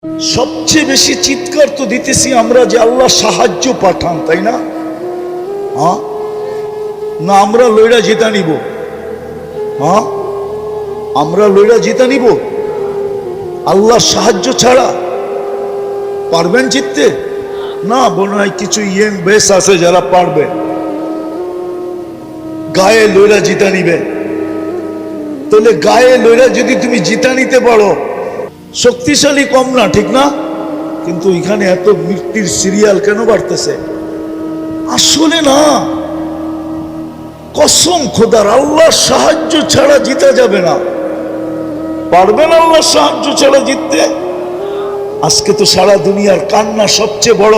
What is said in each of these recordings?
সবচেয়ে বেশি চিৎকার তো দিতেছি আমরা যে আল্লাহ সাহায্য পাঠান, তাই না? হ্যাঁ না, আমরা লইরা জিতা নিব? হ্যাঁ, আমরা লইরা জিতা নিব? আল্লাহর সাহায্য ছাড়া পারবেন জিততে? না, মনে হয় কিছু ইয়ং বেস আছে যারা পারবে, গায়ে লইরা জিতা নিবে। তাহলে গায়ে লইরা যদি তুমি জিতা নিতে পারো, শক্তিশালী কম না, ঠিক না? কিন্তু এখানে এত মৃত্যুর সিরিয়াল কেন বাড়তেছে? আসলে না, কসম খোদার, আল্লাহর সাহায্য ছাড়া জিতা যাবে না। পারবেন আল্লাহর সাহায্য ছাড়া জিততে? আজকে তো সারা দুনিয়ার কান্না সবচেয়ে বড়।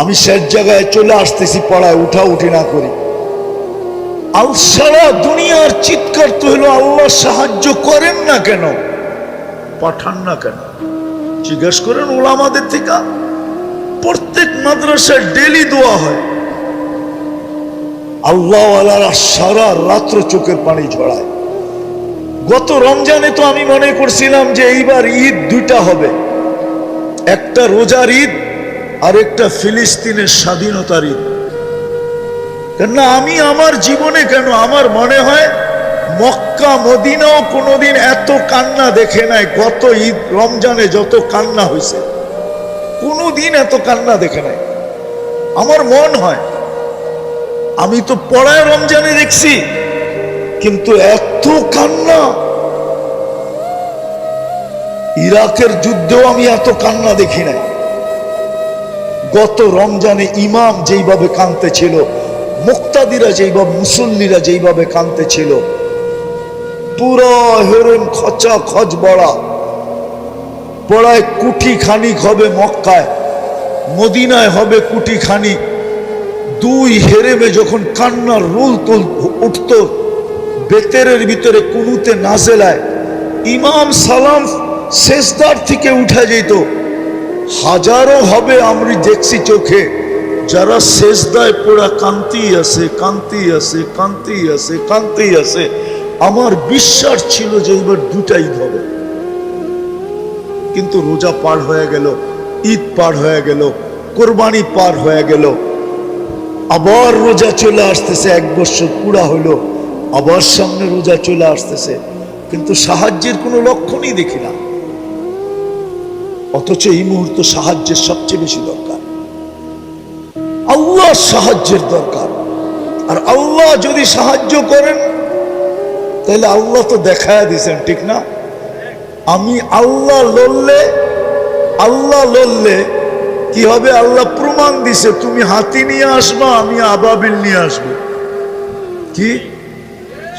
আমি শেষ জায়গায় চলে আসতেছি, পড়ায় উঠা উঠি না করি। সারা দুনিয়ার চিৎকার তো হলো আল্লাহ সাহায্য করেন না কেন, পাঠান না কেন? জিজ্ঞাসা করেন ওলামাদের থেকে। প্রত্যেক মাদ্রাসায় ডেলি দোয়া হয়, আল্লাহওয়ালারা সারা রাত্র চোখের পানি ঝরায়। গত রমজানে তো আমি মনে করছিলাম যে এইবার ঈদ দুইটা হবে, একটা রোজার ঈদ আর একটা ফিলিস্তিনের স্বাধীনতার ঈদ। কেননা আমি আমার জীবনে, কেন আমার মনে হয় মক্কা মদিনাও কোনোদিন এত কান্না দেখে নাই। গত ঈদ রমজানে যত কান্না হয়েছে, কোনোদিন এত কান্না দেখে নাই আমার মন হয়। আমি তো পড়ায় রমজানে দেখছি, কিন্তু এত কান্না, ইরাকের যুদ্ধেও আমি এত কান্না দেখি নাই। গত রমজানে ইমাম যেইভাবে কাঁদতে ছিল, মুক্তাদিরা যেইভাবে, মুসল্লিরা যেইভাবে কাঁদতে ছিল, পুরো হেরেম খচা খচ বড়া, পড়ায় কুটি খানিক হবে মক্কায়, মদিনায় হবে কুটি খানিক। দুই হেরেমে যখন কান্নার রোল তোল উঠত, বেতেরের ভিতরে কুনুতে নাজেলায় ইমাম সালাম সেজদার থেকে উঠে যেত। হাজারো হবে আমি দেখছি চোখে, যারা সেজদায় পড়া কান্তি আছে, কান্তি আছে, কান্তি আছে, কান্তি আছে। আমার বিশ্বাস ছিল যে এবার দুটাই ঈদ হবে। কিন্তু রোজা পার হয়ে গেল, ঈদ পার হয়ে গেল, কোরবানি পার হয়ে গেল, আবার রোজা চলে আসতেছে, এক বছর পুরা হলো, আবার সামনে রোজা চলে আসতেছে, কিন্তু সাহায্যের কোনো লক্ষণই দেখি না। অথচ এই মুহূর্তে সাহায্যের সবচেয়ে বেশি দরকার, আল্লাহ সাহায্যের দরকার। আর আল্লাহ যদি সাহায্য করেন, তাহলে আল্লাহ তো দেখায় দিয়েছেন, ঠিক না? আমি আল্লাহ লড়লে কি হবে? আল্লাহ প্রমাণ দিছে, তুমি হাতি নিয়ে আসবা, আমি আবাবিল নিয়ে আসবো। কি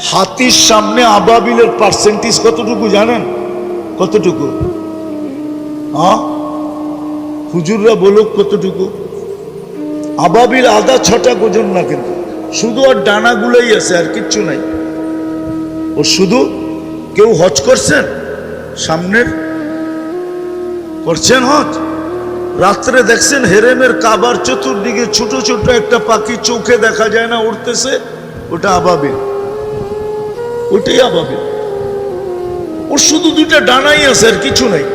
হাতির সামনে আবাবিলের পার্সেন্টেজ কতটুকু জানেন? কতটুকু? হ্যাঁ, হুজুররা বলুক কতটুকু? আবাবিল আধা ছটা ওজন না, কিন্তু শুধু আর ডানাগুলোই আছে, আর কিচ্ছু নাই। ও শুধু, কেউ হজ করছেন? সামনের করছেন হজ? রাত্রে দেখছেন হেরেমের কাবার চতুর্দিকে ছোট ছোট একটা পাখি চোখে দেখা যায় না, উঠতেছে? ওটা আবাবিল, ওটাই আবাবিল। ওর শুধু দুইটা ডানাই আছে, আর কিছু নাই।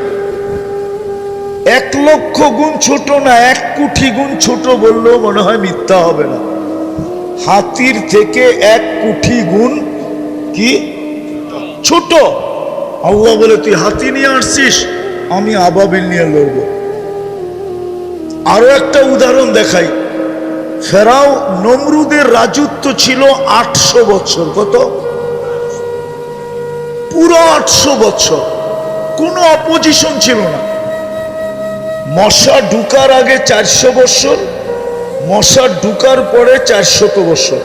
1,00,000 গুণ ছোট না, 1 কোটি গুণ ছোট বললেও মনে হয় মিথ্যা হবে না। হাতির থেকে 1 কোটি গুণ কি ছোট। আল্লাহ বলে, তুই হাতি নিয়ে আসছিস, আমি আবাবিল নিয়ে লড়ব। আরো একটা উদাহরণ দেখাই। ফেরাও নমরুদের রাজত্ব ছিল 800 বছর। কত? পুরো 800 বছর কোনো অপোজিশন ছিল না। মশা ঢুকার আগে 400 বছর, মশা ঢুকার পরে 400 বছর।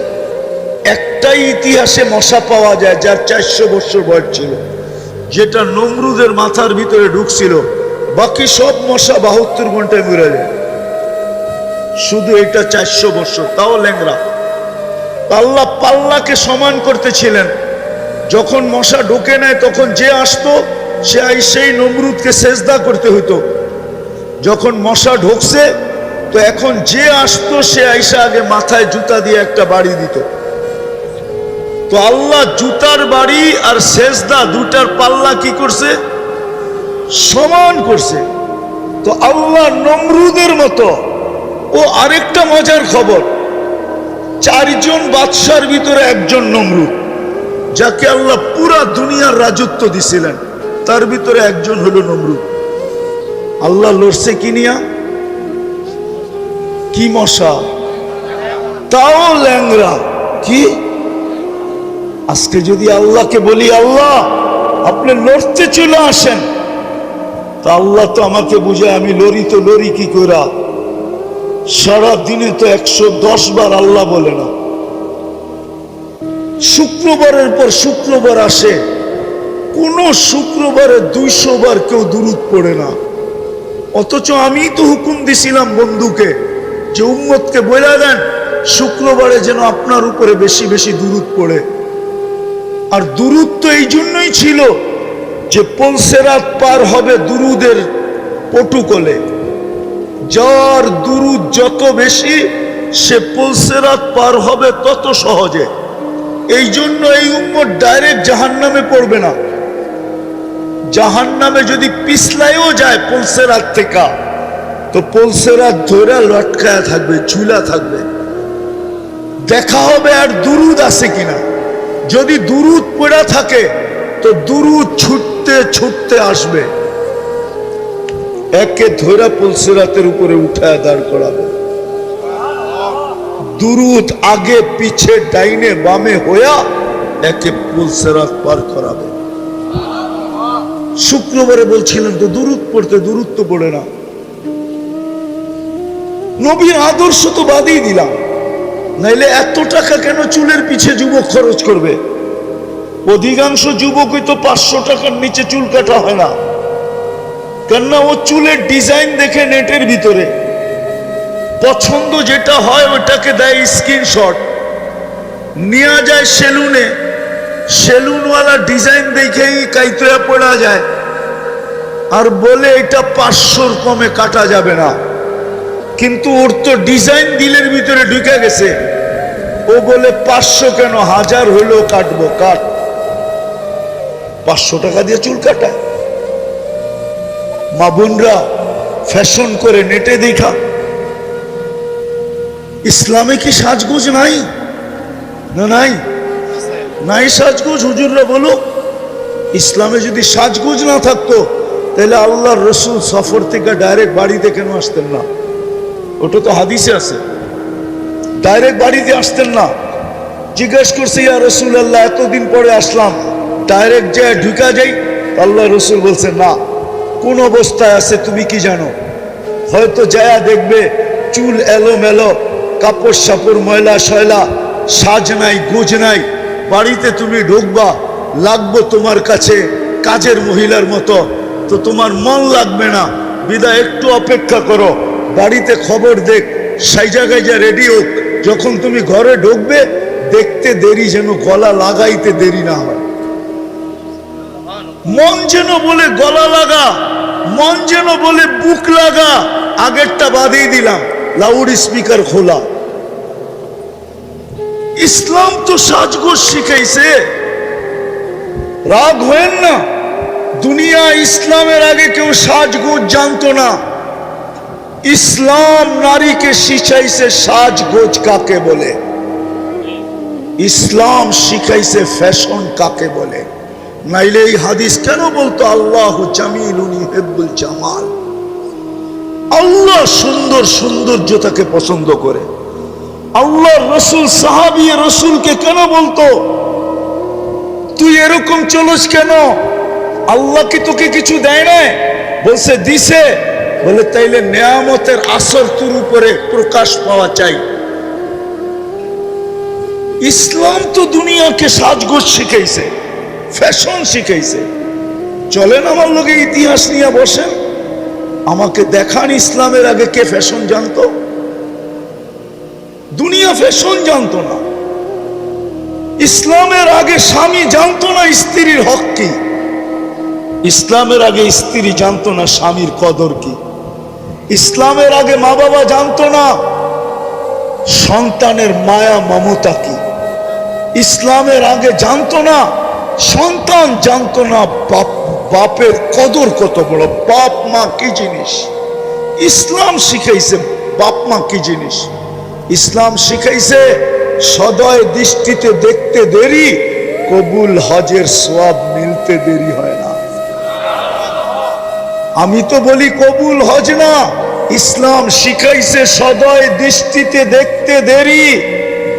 একটাই ইতিহাসে মশা পাওয়া যায় যার 400 বছর বয়স ছিল, যেটা নমরুদের মাথার ভিতরে ঢুকছিল। বাকি সব মশা 72 ঘন্টায় মরে যায়, শুধু এটা 400 বছর, তাও ল্যাংরা। আল্লাহ পাল্লাকে সমান করতেছিলেন। যখন মশা ঢুকে নেয়, তখন যে আসতো সে সেই নমরুদকে সেজদা করতে হইতো। যখন মশা ঢুকছে, তো এখন যে আসতো সে আইসা আগে মাথায় জুতা দিয়ে একটা বাড়ি দিত। তো আল্লাহ জুতার বাড়ি আর সেজদা দুটার পাল্লা কি করছে? সমান করছে। তো আল্লাহ নমরুদের মতো। ও আরেকটা মজার খবর, 4 জন বাদশার ভিতরে একজন নমরুদ, যাকে আল্লাহ পুরা দুনিয়ার রাজত্ব দিছিলেন, তার ভিতরে একজন হলো নমরুদ। আল্লাহ লড়ছে কি নিয়া? কি মশা, তাও ল্যাংরা। কি আজকে যদি আল্লাহকে বলি, আল্লাহ আপনি লড়তে চলে আসেন, তা আল্লাহ তো আমাকে বুঝে আমি লড়ি, তো লড়ি কি করা? সারা দিনে তো 110 বার আল্লাহ বলে না। শুক্রবারের পর শুক্রবার আসে, কোন শুক্রবারে 200 বার কেউ দুরূদ পড়ে না। অথচ আমি তো হুকুম দিছিলাম বন্ধুকে যে উম্মতকে বলে দেন শুক্রবারে যেন আপনার উপরে বেশি বেশি দুরূদ পড়ে। আর দুরূদ তো এই জন্যই ছিল যে পলসেরাত পার হবে দুরুদের পটুকলে। যার দুরুদ যত বেশি, সে পলসেরাত পার হবে তত সহজে। এই জন্য এই উম্মত ডাইরেক্ট জাহান্নামে পড়বে না। জাহান্নামে যদি পিছলায়ও যায় পলসেরাত থেকে, তো পলসেরাত ধরে লটকায়া থাকবে, ঝুলা থাকবে। দেখা হবে আর দুরুদ আছে কিনা। যদি দুরুদ পড়া থাকে তো দুরুদ ছুটতে ছুটতে আসবে, একে ধরে পলসেরাতের উপরে উঠায় দাঁড় করাবে। দুরুদ আগে পিছে ডাইনে বামে হইয়া একে পলসেরাত পার করাবে। শুক্রবারে বলছিলেন তো দুরুদ পড়তে, দুরুদ তো পড়ে না। নবীর আদর্শ তো বাদই দিলাম, নাইলে এত টাকা কেন চুলের পিছে যুবক খরচ করবে? অধিকাংশ যুবকই তো 500 টাকার নিচে চুল কাটা হয় না। কেননা ও চুলের ডিজাইন দেখে নেটের ভিতরে পছন্দ যেটা হয় ওটাকে দেয় স্ক্রিনশট, নিয়ে যায় সেলুনে, সেলুনওয়ালা ডিজাইন দেখেই কাইতয়া পড়া যায়, আর বলে এটা 500-র কমে কাটা যাবে না। কিন্তু ওর তো ডিজাইন দিলের ভিতরে ঢুকে গেছে, ও বলে 500 কেন, 1000 হইলেও কাটবো, কাট। 500 টাকা দিয়ে চুল কাটায়। মা বোনরা ফ্যাশন করে নেটে দেখা। ইসলামে কি সাজগোজ নাই? না নাই? নাই সাজগোজ? হুজুররা বলো, ইসলামে যদি সাজগোজ না থাকতো তাহলে আল্লাহর রসুল সফর থেকে ডাইরেক্ট বাড়িতে কেন আসতেন না? ওটা তো হাদিসে আছে, ডাইরেক্ট বাড়িতে আসতেন না। জিজ্ঞেস করছে, ইয়া রাসূলুল্লাহ এতদিন পরে আসলাম, ডাইরেক্ট যে ঢুকা যাই? আল্লাহ রসুল বলছে, না, কোন অবস্থায় আছে তুমি কি জানো? হয়তো যায়া দেখবে চুল এলোমেলো, কাপড় সাপড় ময়লা শয়লা, সাজ নাই গোজ নাই, বাড়িতে তুমি ঢুকবা, লাগবো তোমার কাছে কাজের মহিলার মতো, তো তোমার মন লাগবে না। বিদায় একটু অপেক্ষা করো, বাড়িতে খবর দেখ, সাইজা গাইজা রেডি হোক, যখন তুমি ঘরে ঢুকবে দেখতে দেরি যেন গলা লাগাইতে দেরি না হয়। মন যেন বলে গলা লাগা, মন যেন বলে বুক লাগা। আগেরটা বাদই দিলাম, লাউড স্পিকার খোলা। ইসলাম তো সাজগোজ শিখাইছে। রাগ হয়েন না, দুনিয়া ইসলামের আগে কেউ সাজগোজ জানতো না। ইসলাম নারীকে শিখাইছে সাজগোজ কাকে বলে, ইসলাম শিখাইছে ফ্যাশন কাকে বলে। নাইলে এই হাদিস কেন বলতো আল্লাহু জামিলুন ইউহিব্বুল জামাল? আল্লাহ সুন্দর সৌন্দর্যতাকে পছন্দ করে। আল্লাহ রসুল সাহাবী রসুলকে কেন বলতো তুই এরকম চলস কেন? আল্লাহ কি তোকে কিছু দেয় না? বলছে দিছে। বলে তাইলে নেয়ামতের আসর তোর উপরে প্রকাশ পাওয়া চাই। ইসলাম তো দুনিয়াকে সাজগোজ শিখাইছে, ফ্যাশন শিখাইছে। চলেন আমার লোকে ইতিহাস নিয়ে বসেন, আমাকে দেখান ইসলামের আগে কে ফ্যাশন জানতো? দুনিয়া ফ্যাশন জানতো না। ইসলামের আগে স্বামী জানতো না স্ত্রীর হক কি। ইসলামের আগে স্ত্রী জানতো না স্বামীর কদর কি। ইসলামের আগে মা বাবা জানতো না সন্তানের মায়া মমতা কি। ইসলামের আগে জানতো না সন্তান, জানতো না বাপের কদর কত বড়, বাপ মা কি জিনিস। ইসলাম শিখাইছে বাপ মা কি জিনিস। ইসলাম শিখাইছে সদয় দৃষ্টিতে দেখতে দেরি, কবুল হজের সওয়াব মিলতে দেরি হয় না। আমি তো বলি কবুল হজ না, ইসলাম শিখাইছে সদয় দৃষ্টিতে দেখতে দেরি,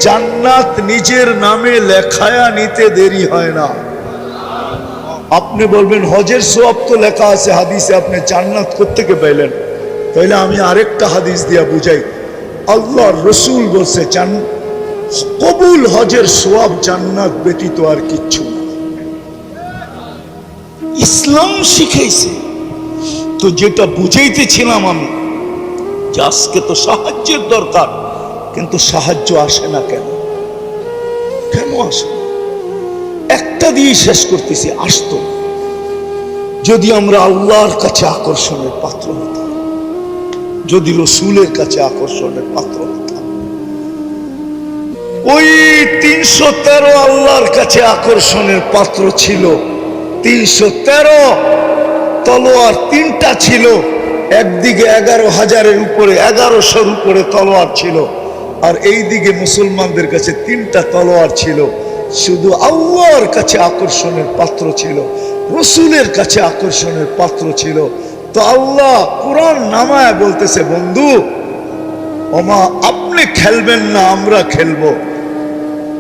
জান্নাত নিজের নামে লেখায়া নিতে দেরি হয় না। আপনি বলবেন হজের সওয়াব তো লেখা আছে হাদিসে, আপনি জান্নাত কোত্থেকে পেলেন? তাইলে আমি আরেকটা হাদিস দিয়া বুঝাই। আল্লাহর রসুল বলছে কবুল হজের সওয়াব জান্নাত ব্যতীত আর কিচ্ছু না। ইসলাম শিখাইছে। তো যেটা বুঝাইতেছিলাম আমি, যে আজকে তো সাহায্যের দরকার, কিন্তু সাহায্য আসে না কেন? কেন আসে? একটা দিয়ে শেষ করতেছি, আসতো যদি আমরা আল্লাহর কাছে আকর্ষণের পাত্র হতাম, যদি রসুলের কাছে আকর্ষণের পাত্র হতাম। ওই 313 আল্লাহর কাছে আকর্ষণের পাত্র ছিল। 313 তলোয়ার, 3টা ছিল। একদিকে 11,000-এর উপরে, 1100-র উপরে তলোয়ার ছিল, আর এই দিকে মুসলমানদের কাছে 3টা তলোয়ার ছিল। শুধু আল্লাহর কাছে আকর্ষণের পাত্র ছিল, রসুলের কাছে আকর্ষণের পাত্র ছিল। তো আল্লাহ কোরআন নামায় বলতেছে, বন্ধু ওমা আপনি খেলবেন না, আমরা খেলবো।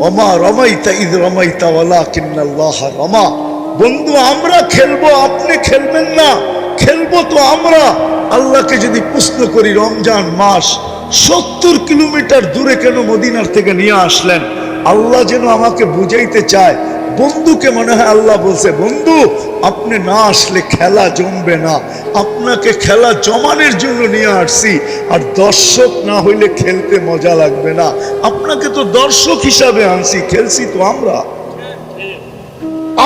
ওমা রমাইতা ইদ রমাইতা ওয়ালাকিন্নাল্লাহ রমা। বন্ধু আমরা খেলবো, আপনি খেলবেন না, খেলবো তো আমরা। আল্লাহকে যদি প্রশ্ন করি, রমজান মাস 70 কিলোমিটার দূরে কেন মদিনার থেকে নিয়ে আসলেন? আল্লাহ যেন আমাকে বুঝাইতে চায়। বন্ধুকে মনে হয় আল্লাহ বলছে, বন্ধু আপনি না আসলে খেলা জমবে না, আপনাকে খেলা জমানোর জন্য নিয়ে আসছি, আর দর্শক না হইলে খেলতে মজা লাগবে না। আপনাকে তো দর্শক হিসাবে আনছি, খেলছি তো আমরা।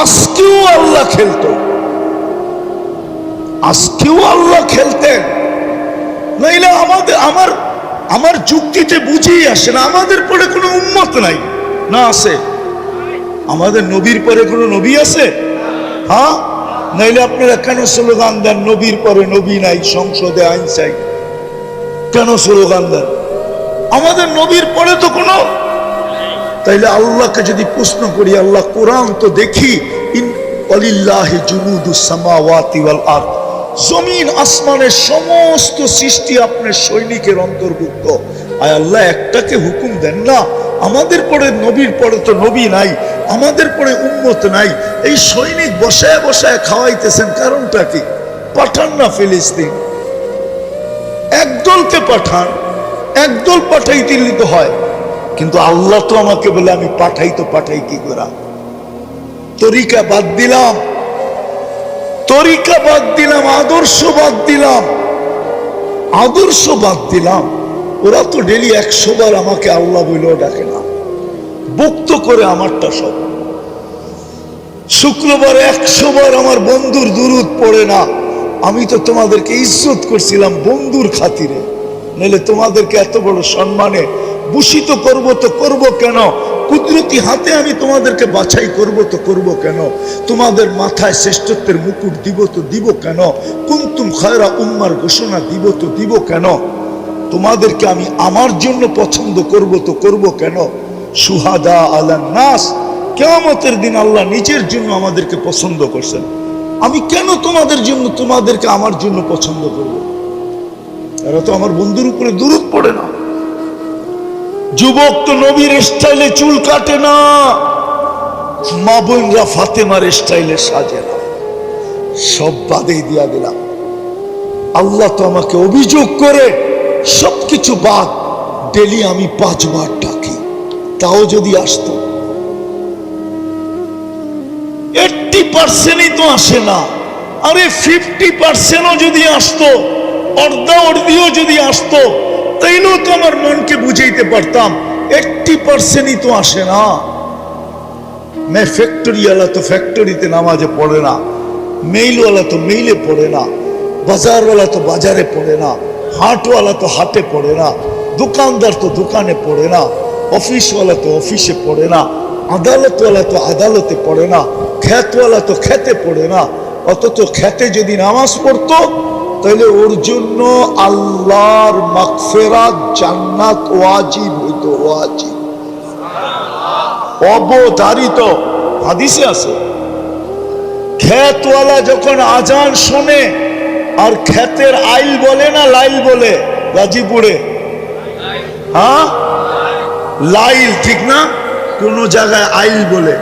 আজকেও আল্লাহ খেলতো, আজকেও আল্লাহ খেলতেন। নাইলে আমার যুক্তিতে বুঝেই আসে না। আমাদের পরে কোনো উম্মত নাই না? আছে? আমাদের নবীর পরে কোনো নবী আছে? হ্যাঁ? নাইলে আপনারা কেন স্লোগান দেন নবীর পরে নবী নাই, সংসদে আইন চাই? কেন স্লোগান দেন? আমাদের নবীর পরে তো কোনো। তাইলে আল্লাহকে যদি প্রশ্ন করি, আল্লাহ কোরআন তো দেখি, ওয়ালিল্লাহি জুনুদুস সামাওয়াতি ওয়াল আরদ, জমিন আসমানের সমস্ত সৃষ্টি আপনার সৈনিকের অন্তর্ভুক্ত। আয় আল্লাহ একটাকে হুকুম দেন না, আমাদের পরে নবীর পরে তো নবী নাই, আমাদের পরে উম্মত নাই, এই সৈনিক বসায় বসায় খাওয়াইতেছেন, কারণটা কি? পাঠান না ফিলিস্তিন, একদলকে পাঠান, একদল পাঠাইতে তো হয়। কিন্তু আল্লাহ তো আমাকে বলে আমি পাঠাই, তো পাঠাই কি করা? তরিকা বাদ দিলাম, তরিকা বাদ দিলাম, আদর্শ বাদ দিলাম, আদর্শ বাদ দিলাম। ওরা তো ডেলি 100 বার আমাকে আল্লাহ বলেও ডাকে না, বক্ত করে আমারটা সব। শুক্রবার 100 বার আমার বন্ধুর দুরুদ পড়ে না। আমি তো তোমাদেরকে ইজ্জত করছিলাম বন্ধুর খাতিরে, নইলে তোমাদেরকে এত বড় সম্মানে ভূষিত করব তো করব কেন? কুদরতি হাতে আমি তোমাদেরকে বাছাই করব তো করব কেন? তোমাদের মাথায় শ্রেষ্ঠত্বের মুকুট দিব তো দিব কেন? কুনতুম খায়রা উম্মার ঘোষণা দিব তো দিব কেন? তোমাদেরকে আমি আমার জন্য পছন্দ করব তো করব কেন? সুহাদা আলান নাস, কিয়ামতের দিন আল্লাহ নিজের জন্য আমাদেরকে পছন্দ করছেন। আমি কেন তোমাদের জন্য, তোমাদেরকে আমার জন্য পছন্দ করব? এরা তো আমার বন্ধুর উপরে দুরূদ পড়ে না। যুবক তো নবীর স্টাইলে চুল কাটে না, মা বোনরা ফাতেমার স্টাইলে সাজে না। সব বাদেই দিয়া দিলাম। আল্লাহ তো আমাকে অভিযোগ করে সবকিছু বাদ, ডেলি আমি 5 বার ডাকি, তাও যদি আসতো 80%ই তো আসে না। আরে 50%ও যদি আসতো, অর্ধা অর্ধিও যদি আসতো, তাইলেও তো আমার মনকে বুঝাইতে পারতাম। 80%ই তো আসে না। ফ্যাক্টরিওয়ালা তো ফ্যাক্টরিতে নামাজে পড়ে না, মেইলওয়ালা তো মেইলে পড়ে না, বাজারওয়ালা তো বাজারে পড়ে না, হাটওয়ালা তো হাটে পড়ে না, দোকানদার তো দোকানে পড়ে না, অফিসওয়ালা তো অফিসে পড়ে না, আদালতওয়ালা তো আদালতে পড়ে না, খ্যাতওয়ালা তো খেতে পড়ে না। অথচ খেতে যদি নামাজ পড়তো তাহলে ওর জন্য আল্লাহর মাগফিরাত জান্নাত ওয়াজিব হইতো, ওয়াজিব, অবধারিত। হাদিসে আছে, ক্ষেতওয়ালা যখন আজান শোনে, আর ক্ষেতের আইল বলে না লাইল বলে গাজীপুরে, হ্যাঁ লাইল ঠিক না, কোন জায়গায় আইল বলে,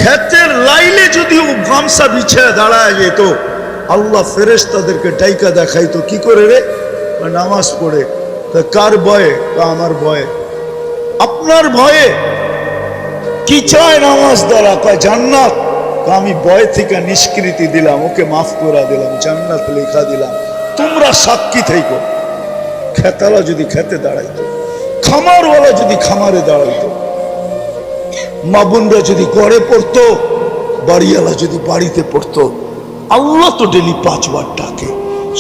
ক্ষেতের লাইলে যদি ও গামছা বিছিয়ে দাঁড়ায় যেত, আল্লাহ ফেরেশতাদেরকে ডাইকা দেখাইতো, কি করে রে? নামাজ পড়ে। কার ভয়ে? আমার ভয়ে। আপনার ভয়ে? কি চায় নামাজ দ্বারা? জান্নাত। আমি ভয় থেকে নিষ্কৃতি দিলাম, ওকে মাফ করে দিলাম, জান্নাত লেখা দিলাম, তোমরা সাক্ষী থেকো। খেতালা যদি খেতে দাঁড়াইতো, খামারওয়ালা যদি খামারে দাঁড়াইতো, মা বোনরা যদি গড়ে পড়তো, বাড়িওয়ালা যদি বাড়িতে পড়তো। আল্লাহ তো ডেলি 5 বার ডাকে।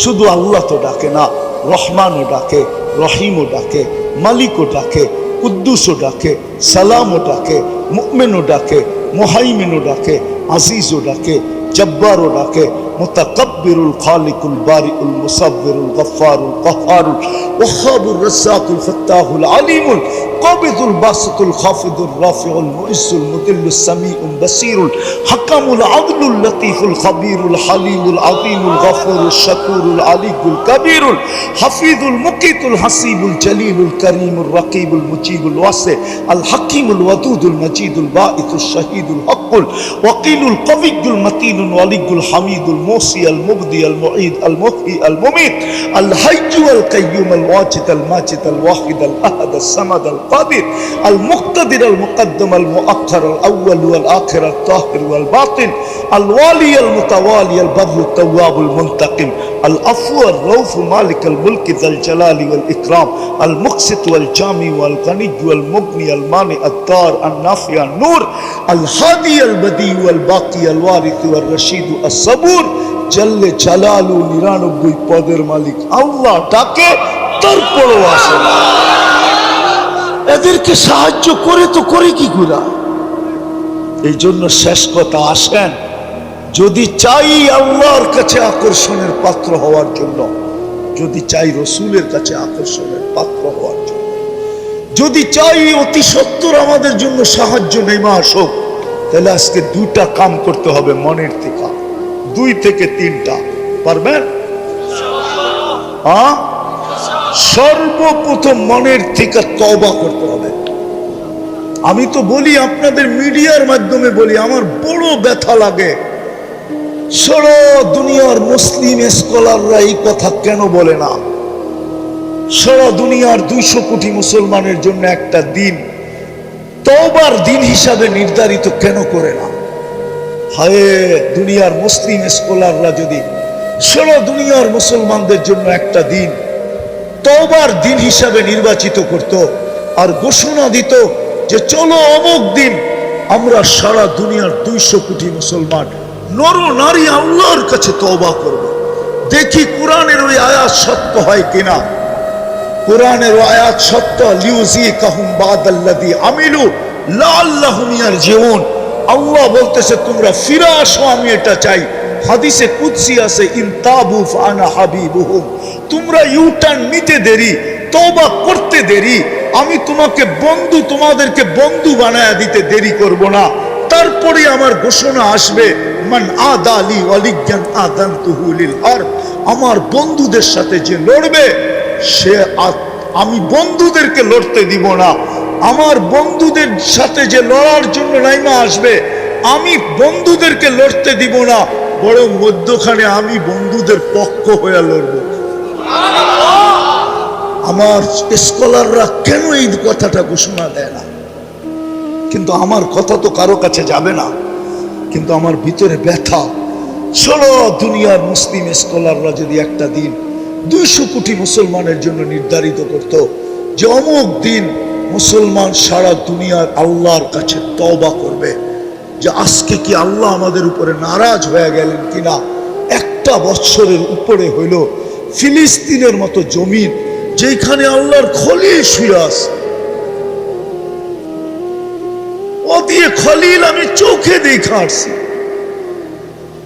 শুধু আল্লাহ তো ডাকে না, রহমানও ডাকে, রহিমও ডাকে, মালিকও ডাকে, কুদ্দুসও ডাকে, সালামও ডাকে, মুমিনও ডাকে, মুহাইমিনও ডাকে, আজিজও ডাকে, জব্বারও ডাকে, মুতাকাব্বিরুল খালিকুল বারিউল মুসাব্বিরুল গফফারুল কাহ্হারুল ওয়াহ্হাবুর রাজ্জাকুল ফাত্তাহুল আলিমুল কাবিদুল বাসিতুল খাফিদুর রাফিউল মুইজ্জুল মুদিল্লুস সামিউল বাসীরুল হাকামুল আদলুল লতীফুল খাবীরুল হালিমুল আযীমুল গফুরুল শাকুরুল আলিকুল কবীরুল হাফিজুল মুকিতুল হাসিবুল জলিলুল করিমুল রকিবুল মুজিবুল ওয়াসি আল হাকিমুল ওয়াদুদুল মজিদুল বাঈসুল শাহীদুল হকুল ওয়াকিলুল কবিয়ুল মতিনুল ওয়ালিকুল হামিদুল موصي المبدي المعيد المحيي المميت الحي القيوم الواجد الماجد الواحد الأحد الصمد القادر المقتدر المقدم المؤخر الأول والآخر الطاهر والباطن الوالي المتوالي البر التواب المنتقم العفو الرؤوف مالك الملك ذا الجلال والإكرام المقسط والجامع والغني والمغني المانع الدار النافع النور الهادي البديع والباقي الوارث والرشيد الصبور জল্লে জালালু 99 পদের মালিক আল্লাহ ডাকে, তারপরও আসে না। এদেরকে সাহায্য করে তো করে কি করে? এই জন্য শেষ কথা, আসেন যদি চাই আল্লাহর কাছে আকর্ষণের পাত্র হওয়ার জন্য, যদি চাই রসুলের কাছে আকর্ষণের পাত্র হওয়ার জন্য, যদি চাই অতি সত্বর আমাদের জন্য সাহায্য নেমে আসুক, তাহলে আজকে 2টা কাম করতে হবে মনের থেকে, 2 থেকে 3টা। পারবেন? হ্যাঁ, সর্বপ্রথম মনের থেকে তওবা করতে হবে। আমি তো বলি, আপনাদের মিডিয়ার মাধ্যমে বলি, আমার বড় ব্যথা লাগে, সারা দুনিয়ার মুসলিম স্কলাররা এই কথা কেন বলে না? সারা দুনিয়ার 200 কোটি মুসলমানের জন্য একটা দিন তওবার দিন হিসাবে নির্ধারিত কেন করে না? হায়, দুনিয়ার মুসলিম স্কলাররা যদি সারা দুনিয়ার মুসলমানদের জন্য একটা দিন তওবার দিন হিসাবে নির্বাচিত করত, আর ঘোষণা দিত যে চলো অমুক দিন আমরা সারা দুনিয়ার 200 কোটি মুসলমান নর নারী আল্লাহর কাছে তওবা করব, দেখি কোরআনের ওই আয়াত সত্য হয় কিনা। কোরআনের ওই আয়াত সত্য, লিউযিকাহুম বাদাল্লাযী আমিলু লাআল্লাহুম ইয়ারজিউন। আল্লাহ বলতেছে তোমরা ফিরে আসো, আমি এটা চাই। হাদিসে কুদসি আছে, ইনতাবু ফানা হাবিবুহুম, তোমরা ইউটার্ন নিতে দেরি, তওবা করতে দেরি, আমি তোমাকে বন্ধু, তোমাদেরকে বন্ধু বানায়া দিতে দেরি করব না। তারপরে আমার ঘোষণা আসবে, মান আদালি ওয়ালিয়ান আযানতুহু লিল হারব, আমার বন্ধুদের সাথে যে লড়বে সে, আমি বন্ধুদেরকে লড়তে দিব না। আমার বন্ধুদের সাথে যে লড়ার জন্য নাইমা আসবে, আমি বন্ধুদেরকে লড়তে দিব না, বরং মধ্যখানে আমি বন্ধুদের পক্ষ হয়ে লড়ব। আমার স্কলাররা কেন এই কথাটা ঘোষণা দেয় না? কিন্তু আমার কথা তো কারো কাছে যাবে না, কিন্তু আমার ভিতরে ব্যথা। সারা দুনিয়ার মুসলিম স্কলাররা যদি একটা দিন 200 কোটি মুসলমানের জন্য নির্ধারিত করত যে অমুক দিন মুসলমান সারা দুনিয়ার আল্লাহর কাছে তওবা করবে, যে আজকে কি আল্লাহ আমাদের উপরে নারাজ হয়ে গেলেন কিনা। একটা বছরের উপরে হইল ফিলিস্তিনের মতো জমিন, যেখানে আল্লাহর খলিল শুয়ে আছে, ও দিয়ে খলিল আমি চোখে দেখা আসছি।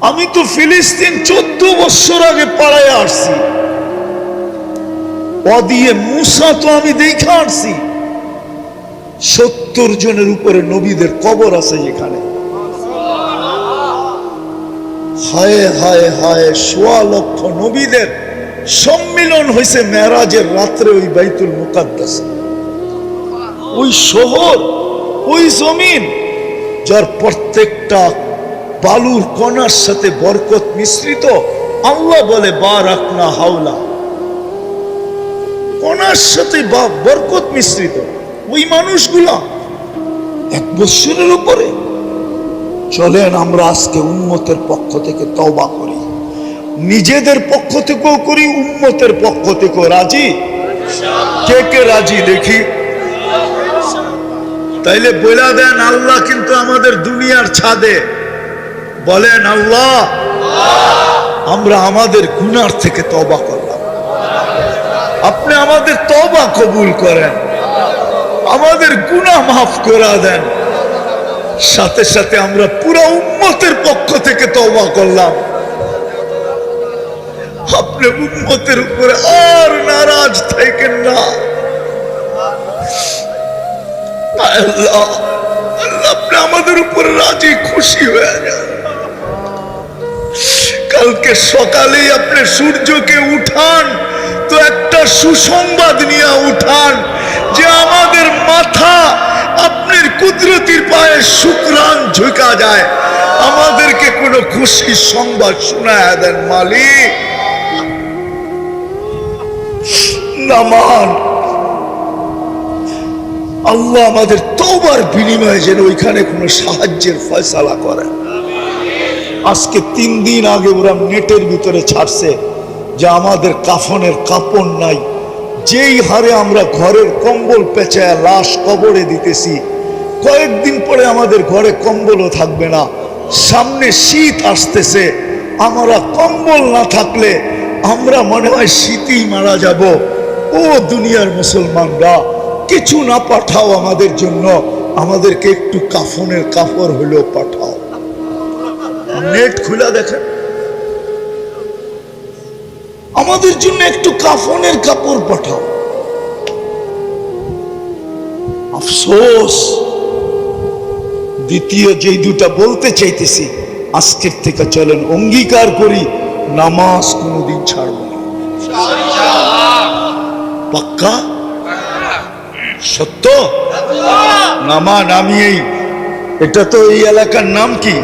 আমি তো ফিলিস্তিন 14 বছর আগে পাড়ায় আসছি, দিয়ে মুসা তো আমি দেখে আসছি 70 জনের উপরে নবীদের কবর আছে যেখানে। হায় হায় হায়, 1.25 লক্ষ নবীদের সম্মিলন হয়েছে মেরাজের রাত্রে ওই বাইতুল মুকাদ্দাস। ওই শহর, ওই জমিন, যার প্রত্যেকটা বালুর কণার সাথে বরকত মিশ্রিত। আল্লাহ বলে বারাকনা হাওলা, কণার সাথে বরকত মিশ্রিত। ওই মানুষগুলা 1 বছরের উপরে। চলেন আমরা আজকে উম্মতের পক্ষ থেকে তওবা করি, নিজেদের পক্ষ থেকেও করি, উম্মতের পক্ষ থেকেও। রাজি? কে কে রাজি দেখি? তাইলে বলে দেন আল্লাহ কিন্তু আমাদের দুনিয়ার ছাদে। বলেন আল্লাহ, আমরা আমাদের গুনার থেকে তওবা করলাম, আপনি আমাদের তওবা কবুল করেন, আমাদের গুনাহ মাফ করে দেন। সাথে সাথে আমরা পুরো উম্মতের পক্ষ থেকে তওবা করলাম। আপনি উম্মতের উপরে আর নারাজ থাকেন না। আল্লাহ, আপনি আমাদের উপর রাজি খুশি হয়ে যান। কালকে সকালেই আপনি সূর্যকে উঠান তো একটা সুসংবাদ নিয়ে উঠান যে আমাদের মাথা আপনার কুদরতির পায়ে শুকরান ঝুঁকা যায়। আমাদেরকে কোনো খুশি সংবাদ শোনায় দেন মালিক। নামান আল্লাহ আমাদের তওবার বিনিময়ে যেন ওইখানে কোনো সাহায্যের ফয়সালা করেন। আজকে 3 দিন আগে ওরা নেটের ভিতরে ছাড়ছে যে আমাদের কাফনের কাপড় নাই। যেই হারে আমরা ঘরের কম্বল পেঁচায় লাশ কবরে দিতেছি, কয়েকদিন পরে আমাদের ঘরে কম্বলও থাকবে না। সামনে শীত আসতেছে, আমরা কম্বল না থাকলে আমরা মনে হয় শীতেই মারা যাব। ও দুনিয়ার মুসলমানরা, কিছু না পাঠাও আমাদের জন্য, আমাদেরকে একটু কাফনের কাপড় হলেও পাঠাও। নেট খুলে দেখেন, আমাদের জন্য একটু কাফনের কাপড় পাঠাও। আফসোস। দ্বিতীয় যেই দুটা বলতে চাইতেছি, আজকের থেকে চলেন অঙ্গীকার করি নামাজ কোনোদিন ছাড়ব না। পাক্কা? সত্য? নামিয়েই। এটা তো এই এলাকার নাম কি?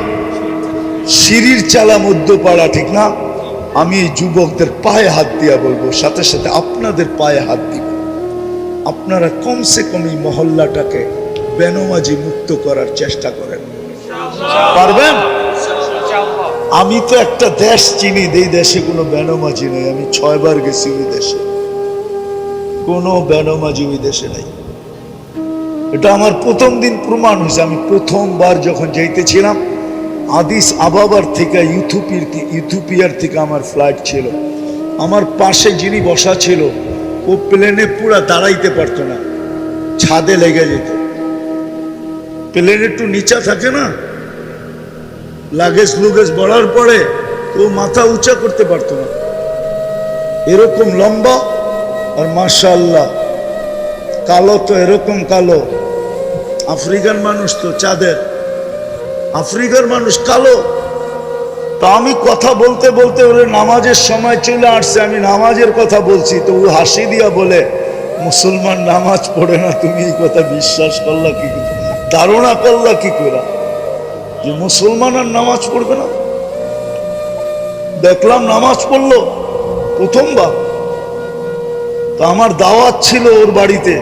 সিঁড়ির চালা মধ্যপাড়া, ঠিক না? আমি এই যুবকদের পায়ে হাত দিয়া বলবো, সাথে সাথে আপনাদের পায়ে হাত দিব। আপনারা কমসে কম এই মহল্লাটাকে বেনমাজি মুক্ত করার চেষ্টা করেন। পারবেন? আমি তো একটা দেশ চিনি, এই দেশে কোনো বেনমাজি নেই। আমি 6 বার গেছি ওই দেশে, কোনো বেনমাজি ওই দেশে নাই। এটা আমার প্রথম দিন প্রমাণ হয়েছে। আমি প্রথমবার যখন যাইতেছিলাম, আদিস আবাবার থেকে ইথিওপিয়ার থেকে আমার ফ্লাইট ছিল। আমার পাশে যিনি বসা ছিল, ও প্লেনে পুরা দাঁড়াইতে পারতো না, ছাদে লেগে যেত। প্লেন একটু নিচা থাকে না, লাগেজ লুগেজ বড়ার পরে তো মাথা উঁচা করতে পারতো না, এরকম লম্বা। আর মাশাআল্লাহ কালো তো এরকম কালো, আফ্রিকান মানুষ তো চাঁদের, আফ্রিকার মানুষ কালো। তা আমি কথা বলতে বলতে ওরে নামাজের সময় চলে আসছে, আমি নামাজের কথা বলছি, তো ও হাসি দিয়া বলে, মুসলমান নামাজ পড়ে না, তুমি এই কথা বিশ্বাস করলা কি, ধারণা করলা কি করে যে মুসলমান আর নামাজ পড়বে না? দেখলাম নামাজ পড়লো প্রথমবার। তো আমার দাওয়াত ছিল ওর বাড়িতে,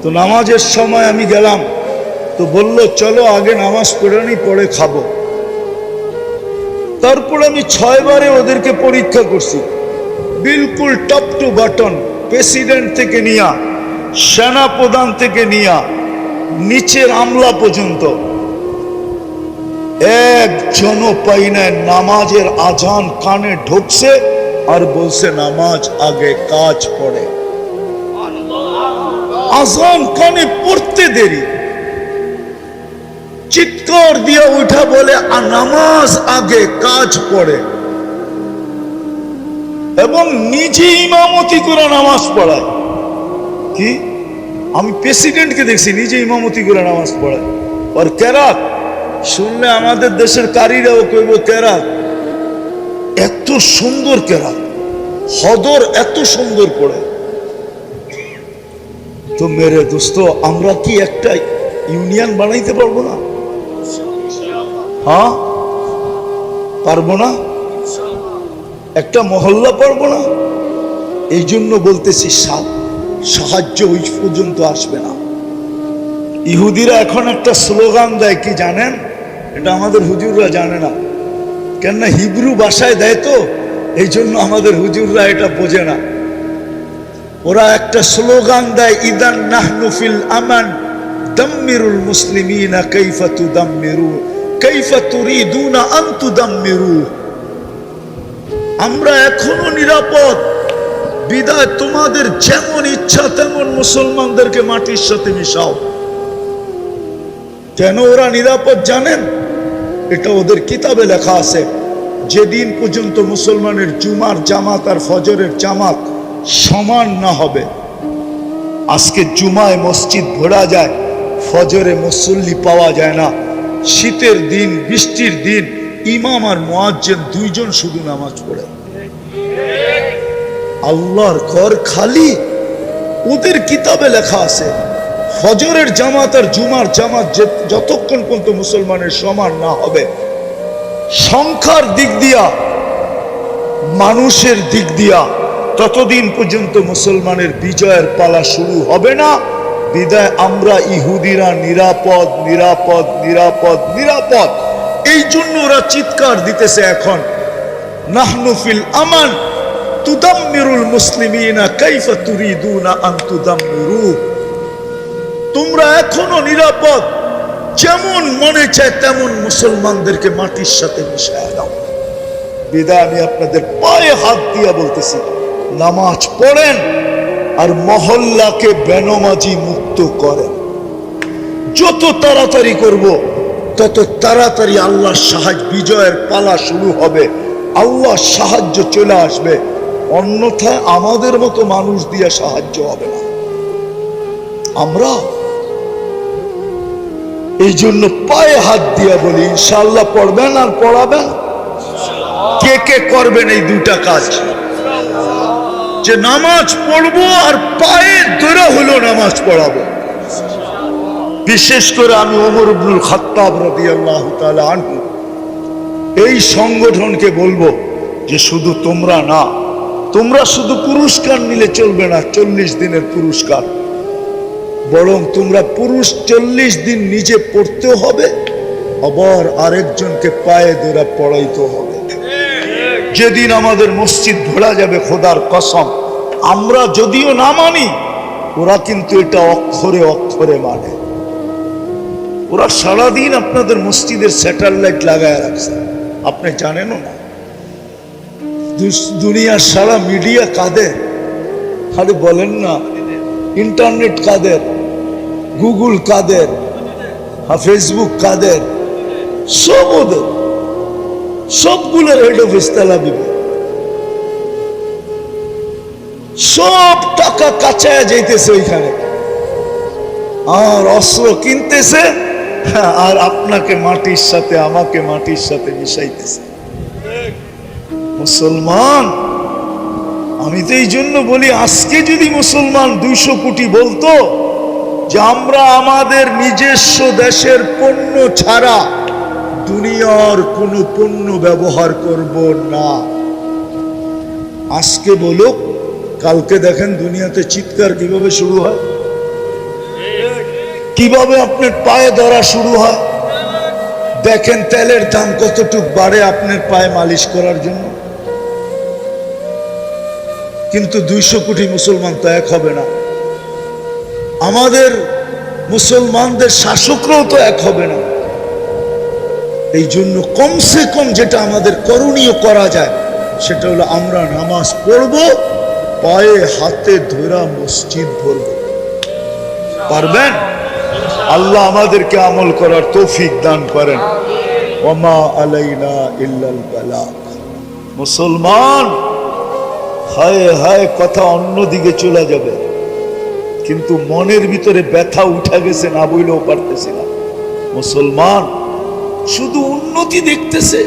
তো নামাজের সময় আমি গেলাম, তো বলল চলো আগে নামাজ পড়ে নি, পরে খাবো। তারপর আমি 6 বারে ওদেরকে পরীক্ষা করছি, বিলকুল টপ টু বাটন, প্রেসিডেন্ট থেকে নিয়া, সেনা প্রধান থেকে নিয়া, নিচের আমলা পর্যন্ত একজনও পাই না নামাজের আজান কানে ঢুকছে আর বলছে নামাজ আগে কাজ পড়ে। আজান কানে পড়তে দেরি, চিৎকার দিয়ে উঠা বলে নামাজ আগে কাজ পড়ে। এবং নিজে ইমামতি করে নামাজ পড়ায়। কি, আমি প্রেসিডেন্টকে দেখছি নিজে ইমামতি করে নামাজ পড়ায়। আর কেরাত শুনলে আমাদের দেশের কারীরাও কইব কেরাত, এত সুন্দর কেরাত, হদর এত সুন্দর পড়ে। তো মেরে দোস্ত, আমরা কি একটা ইউনিয়ন বানাইতে পারবো না? হ্যাঁ, পারবো না? একটা মহল্লা পারবো না? এই জন্য বলতেছি সাহায্য ওই পর্যন্ত আসবে না। ইহুদিরা এখন একটা স্লোগান দেয়, কি জানেন? এটা আমাদের হুজুররা জানে না, কেননা হিব্রু ভাষায় দেয় তো, এই জন্য আমাদের হুজুররা এটা বোঝে না। ওরা একটা স্লোগান দেয়, ইদান নাহনু ফিল আমান দাম্মিরুল মুসলিমিনা কাইফা তুদাম্মিরু কাইফা তুরিদুনা আন তুদাম্মিরু। আমরা এখনো নিরাপদ, বিদায় তোমাদের যেমন ইচ্ছা তেমন মুসলমানদেরকে মাটির সাথে মিশাও। কেন ওরা নিরাপদ জানেন? এটা ওদের কিতাবে লেখা আছে, যেদিন পর্যন্ত মুসলমানের জুমার জামাত আর ফজরের জামাত সমান না হবে। আজকে জুমায় মসজিদ ভরা যায়, ফজরে মুসল্লি পাওয়া যায় না। শীতের দিন, বৃষ্টির দিন ইমাম আর মুয়াজ্জিন দুইজন শুধু নামাজ পড়ে। আল্লাহর ঘর খালি। ওদের কিতাবে লেখা আছে, ফজরের জামাত আর জুমার জামাত যতক্ষণ পর্যন্ত মুসলমানের সমান না হবে, সংখ্যার দিক দিয়া, মানুষের দিক দিয়া, ততদিন পর্যন্ত মুসলমানের বিজয়ের পালা শুরু হবে না। বিদায় আমরা ইহুদিরা নিরাপদ, নিরাপদ, নিরাপদ, নিরাপদ। এই জন্য ওরা চিৎকার দিতেছে এখন, নাহনু ফিল আমান তুদাম্মিরুল মুসলিমিনা কাইফা তুরিদুনা আন তুদাম্মিরু। তোমরা এখনো নিরাপদ, যেমন মনে চায় তেমন মুসলমানদেরকে মাটির সাথে মিশিয়ে দাও। বিদায় আমি আপনাদের পায়ে হাত দিয়া বলতেছি, নামাজ পড়েন আর মহল্লাকে বেনমাজি মুক্ত করেন। যত তাড়াতাড়ি করব তত তাড়াতাড়ি আল্লাহর সাহায্য, বিজয়ের পালা শুরু হবে, আল্লাহর সাহায্য চলে আসবে। অন্যথায় আমাদের মতো মানুষ দিয়ে সাহায্য হবে না। আমরা এই জন্য পায়ে হাত দিয়া বলি, ইনশাআল্লাহ পড়বেন আর পড়াবেন। কে কে করবেন এই দুটা কাজ? যে নামাজ পড়বো আর পায়ে ধরে হলো নামাজ পড়াবো। বিশেষ করে আমি ওমর ইবনুল খাত্তাব রাদিয়াল্লাহু তাআলা আনহু এই সংগঠনকে বলবো যে শুধু তোমরা না, তোমরা শুধু পুরস্কার নিলে চলবে না, 40 দিনের পুরস্কার, বরং তোমরা পুরুষ 40 দিন নিজে পড়তেও হবে, আবার আরেকজনকে পায়ে ধরে পড়াইতে হবে। যেদিন আমাদের মসজিদ ভরা যাবে, খোদার কসম, আমরা যদিও না মানি, ওরা কিন্তু এটা অক্ষরে অক্ষরে মানে। ওরা সারাদিন আপনাদের মসজিদের স্যাটেলাইট লাগায় রাখছে, আপনি জানেনও না। দুনিয়ার সারা মিডিয়া কাদের? খালি বলেন না, ইন্টারনেট কাদের, গুগল কাদের, ফেসবুক কাদের, সব ওদের, সবগুলোর হেড অফিস তেল আবিবে। সব টাকা কাঁচায় যাইতেছে ওইখানে, আর অস্ত্র কিনতেছে, আর আপনাকে মাটির সাথে, আমাকে মাটির সাথে মিশাইতেছে। মুসলমান, আমি তো এই জন্য বলি, আজকে যদি মুসলমান 200 কোটি বলতো যে আমরা আমাদের নিজস্ব দেশের পণ্য ছাড়া দুনিয়ার কোনো পণ্য ব্যবহার করব না, আজকে বলুক, কালকে দেখেন দুনিয়াতে চিৎকার কিভাবে শুরু হয়, কিভাবে আপনার পায়ে ধরা শুরু হয়। দেখেন তেলের দাম কতটুক বাড়ে আপনার পায়ে মালিশ করার জন্য। কিন্তু 200 কোটি মুসলমান তো এক হবে না। আমাদের মুসলমানদের শাসকরাও তো এক হবে না। এই জন্য কমসে কম যেটা আমাদের করণীয় করা যায় সেটা হলো আমরা নামাজ পড়ব, পায়ে হাতে ধরা মসজিদ ভরব। পারবেন? আল্লাহ আমাদেরকে আমল করার তৌফিক দান করেন। ওমা আলাইনা ইল্লাল বালাগ। মুসলমান, হায় হায় কথা অন্যদিকে চলে যাবে, কিন্তু মনের ভিতরে ব্যথা উঠা গেছে, না বইলেও পারতেছি না। মুসলমান শুধু উন্নতি দেখতেছে,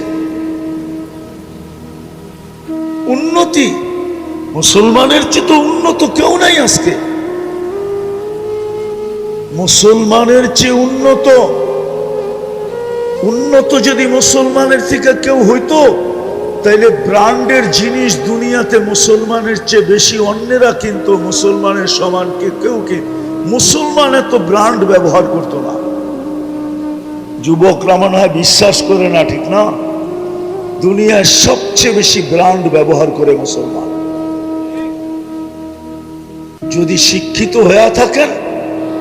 উন্নতি। মুসলমানের চেয়ে তো উন্নত কেউ নাই আজকে। মুসলমানের চেয়ে উন্নত যদি মুসলমানের থেকে কেউ হইতো, তাইলে ব্র্যান্ডের জিনিস দুনিয়াতে মুসলমানের চেয়ে বেশি অন্যেরা কিন্তু মুসলমানের সমান কেউ কি মুসলমান এত ব্র্যান্ড ব্যবহার করতো না। যুবকরা মনে হয় বিশ্বাস করে না, ঠিক না? দুনিয়ায় সবচেয়ে বেশি ব্র্যান্ড ব্যবহার করে মুসলমান। যদি শিক্ষিত হয়ে থাকেন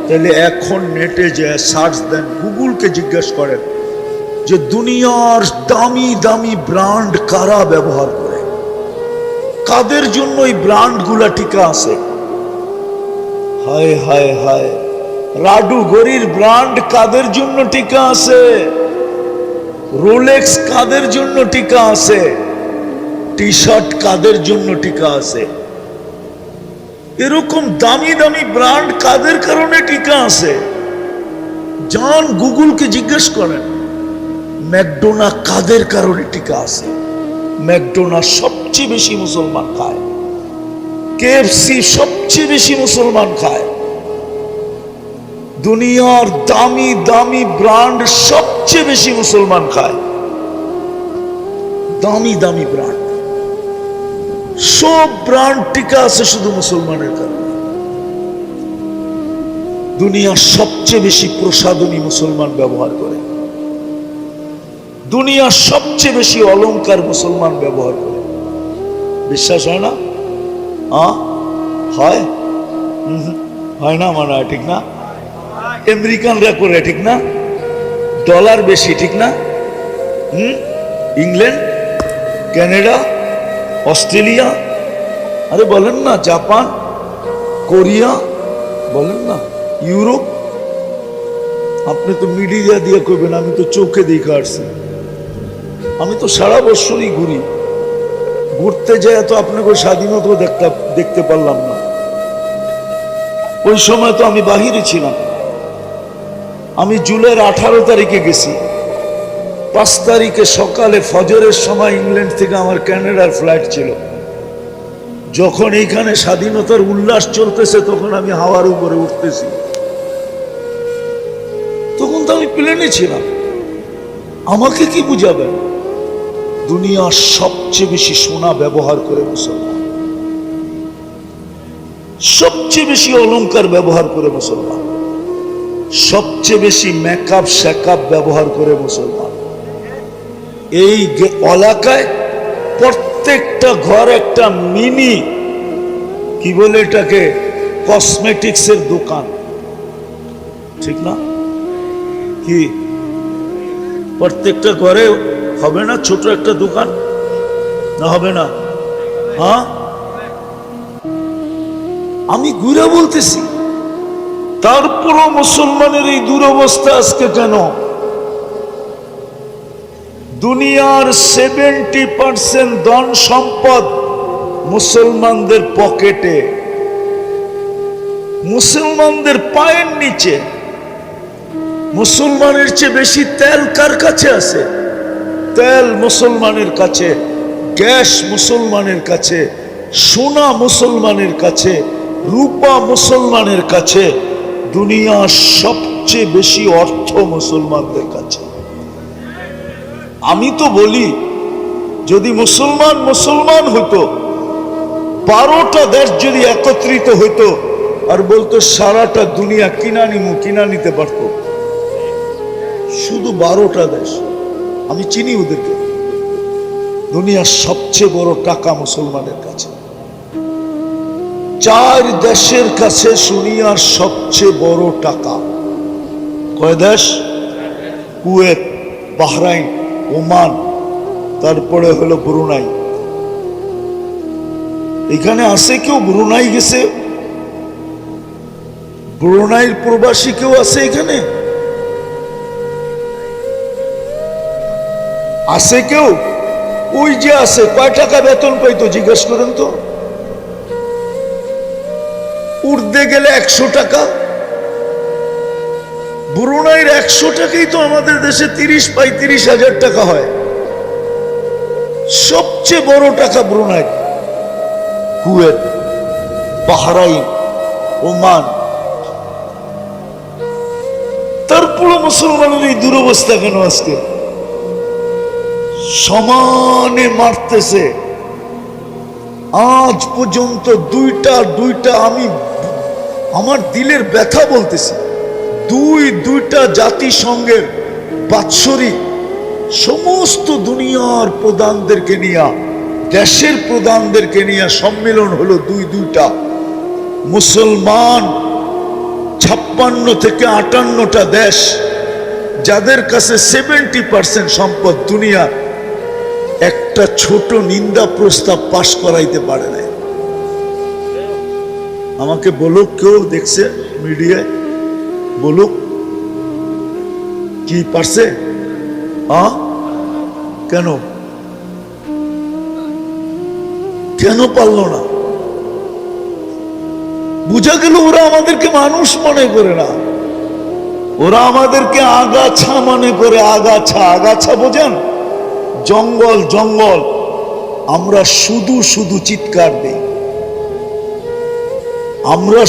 তাহলে এখন নেটে যে সার্চ দেন, গুগলকে জিজ্ঞেস করেন যে দুনিয়ার দামি দামি ব্র্যান্ড কারা ব্যবহার করে, কাদের জন্য এই ব্র্যান্ড গুলা টিকা আছে। হায় হায় হায়, রাডু গরির ব্র্যান্ড কাদের জন্য টিকা আছে, রোলেক্স কাদের জন্য টিকা আছে, টি শার্ট কাদের জন্য টিকা আছে, এরকম দামি দামি ব্র্যান্ড কাদের কারণে টিকা আছে। যান গুগলকে জিজ্ঞেস করেন ম্যাকডোনা কাদের কারণে টিকা আছে। ম্যাকডোনা সবচেয়ে বেশি মুসলমান খায়, কেএফসি সবচেয়ে বেশি মুসলমান খায়, দুনিয়ার দামি দামি ব্র্যান্ড সবচেয়ে বেশি মুসলমান খায়। দামি দামি ব্র্যান্ড, সব ব্র্যান্ড টিকা আছে শুধু মুসলমানের কারণে। দুনিয়ার সবচেয়ে বেশি প্রসাধনী মুসলমান ব্যবহার করে, দুনিয়ার সবচেয়ে বেশি অলংকার মুসলমান ব্যবহার করে। বিশ্বাস হয় না? হয় হয় না? মনে হয় ঠিক না? আমেরিকানরা করে, ঠিক না? ডলার বেশি, ঠিক না? ইংল্যান্ড, কানাডা, অস্ট্রেলিয়া, আরে বলেন না, জাপান, কোরিয়া, বলেন না, ইউরোপ। আপনি তো মিডিয়া দিয়ে করবেন, আমি তো চোখে দেখে আসছি। আমি তো সারা বছরই ঘুরি, ঘুরতে যায় তো আপনাকে স্বাধীনতা দেখতে পারলাম না। ওই সময় তো আমি বাহিরে ছিলাম। আমি জুলাইয়ের 18 তারিখে গেছি, 5 তারিখে সকালে ফজরের সময় ইংল্যান্ড থেকে আমার কানাডার ফ্লাইট ছিল। যখন এইখানে স্বাধীনতার উল্লাস চলতেছে তখন আমি হাওয়ার উপরে উঠতেছি, তখন তো আমি প্লেনে ছিলাম। আমাকে কি বুঝাবেন? দুনিয়ার সবচেয়ে বেশি সোনা ব্যবহার করে মুসলমান, সবচেয়ে বেশি অলংকার ব্যবহার করে মুসলমান, সবচেয়ে বেশি মেকআপ শেকআপ ব্যবহার করে মুসলমান। এই এলাকায় প্রত্যেকটা ঘর একটা মিনি, কি বলে এটাকে, কসমেটিক্সের দোকান, ঠিক না? কি প্রত্যেকটা ঘরে হবে না ছোট একটা দোকান? না হবে না? হ্যাঁ, আমি ঘুরে বলতেছি। তারপরও মুসলমানের এই দুরবস্থা আজকে কেন? দুনিয়ার 70% ধন সম্পদ মুসলমানদের পকেটে, মুসলমানদের পায়ের নিচে। মুসলমানের চেয়ে বেশি তেল কার কাছে আছে? তেল মুসলমানের কাছে, গ্যাস মুসলমানের কাছে, সোনা মুসলমানের কাছে, রূপা মুসলমানের কাছে, দুনিয়ার সবচেয়ে বেশি অর্থ মুসলমানদের কাছে। আমি তো বলি যদি মুসলমান হইতো, 12টা দেশ যদি একত্রিত হইতো আর বলতো সারাটা দুনিয়া কিনা নিতে পারত, শুধু 12টা দেশ, আমি চিনি ওদেরকে। দুনিয়ার সবচেয়ে বড় টাকা মুসলমানের কাছে। 4 দেশের কাছে দুনিয়ার সবচেয়ে বড় টাকা। কয় দেশ? কুয়েত, বাহরাইন, ওমান, তারপরে হলো ব্রুনাই। এখানে আছে কেউ? ব্রুনাই গেছে? ব্রুনাইয়ের প্রবাসী কেউ আছে এখানে? আছে কেউ? ওই যে আছে, কয় টাকা বেতন পাইতো জিজ্ঞেস করেন তো। উঠতে গেলে 100 টাকা। ব্রুনাইয়ের 100 টাকাই তো আমাদের দেশে 30-35 হাজার টাকা হয়। সবচেয়ে বড় টাকা ব্রুনাই, কুয়েত, বাহরাইন, ওমান। তারপরে মুসলমানের এই দুরবস্থা কেন? আজকে সমানে মারতেছে। আজ পর্যন্ত দুইটা আমি আমার দিলের ব্যথা বলতেছি, দুইটা জাতিসংঘের বাৎসরিক সমস্ত দুনিয়ার প্রধানদেরকে নিয়ে, দেশের প্রধানদেরকে নিয়ে সম্মেলন হলো দুইটা। মুসলমান 56 থেকে 58টা দেশ, যাদের কাছে 70% সম্পদ দুনিয়া, একটা ছোট নিন্দা প্রস্তাব পাশ করাইতে পারে না। আমাকে বলুক, কেউ দেখছে মিডিয়ায়, বলুক কি পারছে? কেন পারল না? বুঝা গেল ওরা আমাদেরকে মানুষ মনে করে না, ওরা আমাদেরকে আগাছা মনে করে। আগাছা বোঝেন? জঙ্গল। আমরা শুধু চিৎকার দিই, আমরা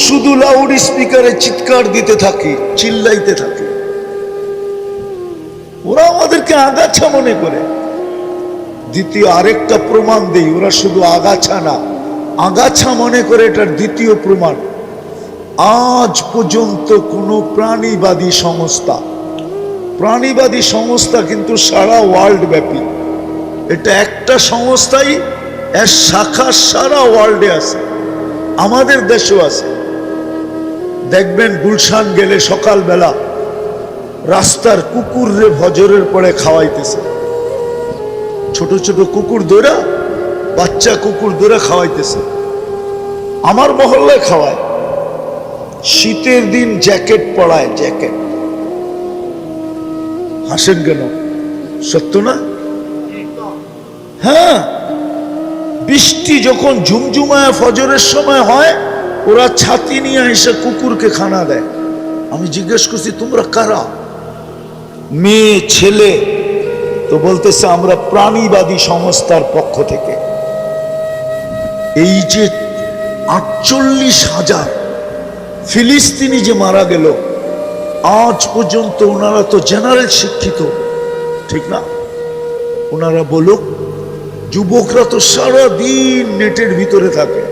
শুধু লাউড স্পিকারে চিৎকার দিতে থাকি, চিল্লাইতে থাকি। ওরা আমাদেরকে আগাছা মনে করে। দ্বিতীয় আরেকটা প্রমাণ দেই, ওরা শুধু আগাছা না, আগাছা মনে করে। এটার দ্বিতীয় প্রমাণ, আজ পর্যন্ত কোনো প্রাণীবাদী সংস্থা কিন্তু সারা ওয়ার্ল্ড ব্যাপী, এটা একটা সংস্থাই, এর শাখা সারা ওয়ার্ল্ডে আছে, আমাদের দেশেও আছে। দেখবেন গুলশান গেলে সকালবেলা রাস্তার কুকুররে ফজরের পরে খাওয়াইতেছে, ছোট কুকুর দৌড়া, বাচ্চা কুকুর দৌড়া খাওয়াইতেছে। আমার মহল্লায় খাওয়ায়। শীতের দিন জ্যাকেট পরায়, জ্যাকেট। হাসেন কেন? সত্য না? হ্যাঁ, বৃষ্টি যখন ঝুমঝুমায় ফজরের সময় হয়, ওরা ছাতি নিয়ে এসে কুকুরকে খানা দেয়। আমি জিজ্ঞেস করছি, তোমরা কারা? মেয়ে ছেলে, তো বলতেছে আমরা প্রাণীবাদী সংস্থার পক্ষ থেকে। এই যে 48,000 ফিলিস্তিনি যে মারা গেল, আজ পর্যন্ত ওনারা তো জেনারেল শিক্ষিত, ঠিক না? ওনারা বলুক, যুবকরা তো সারাদিন নেটের ভিতরে থাকে,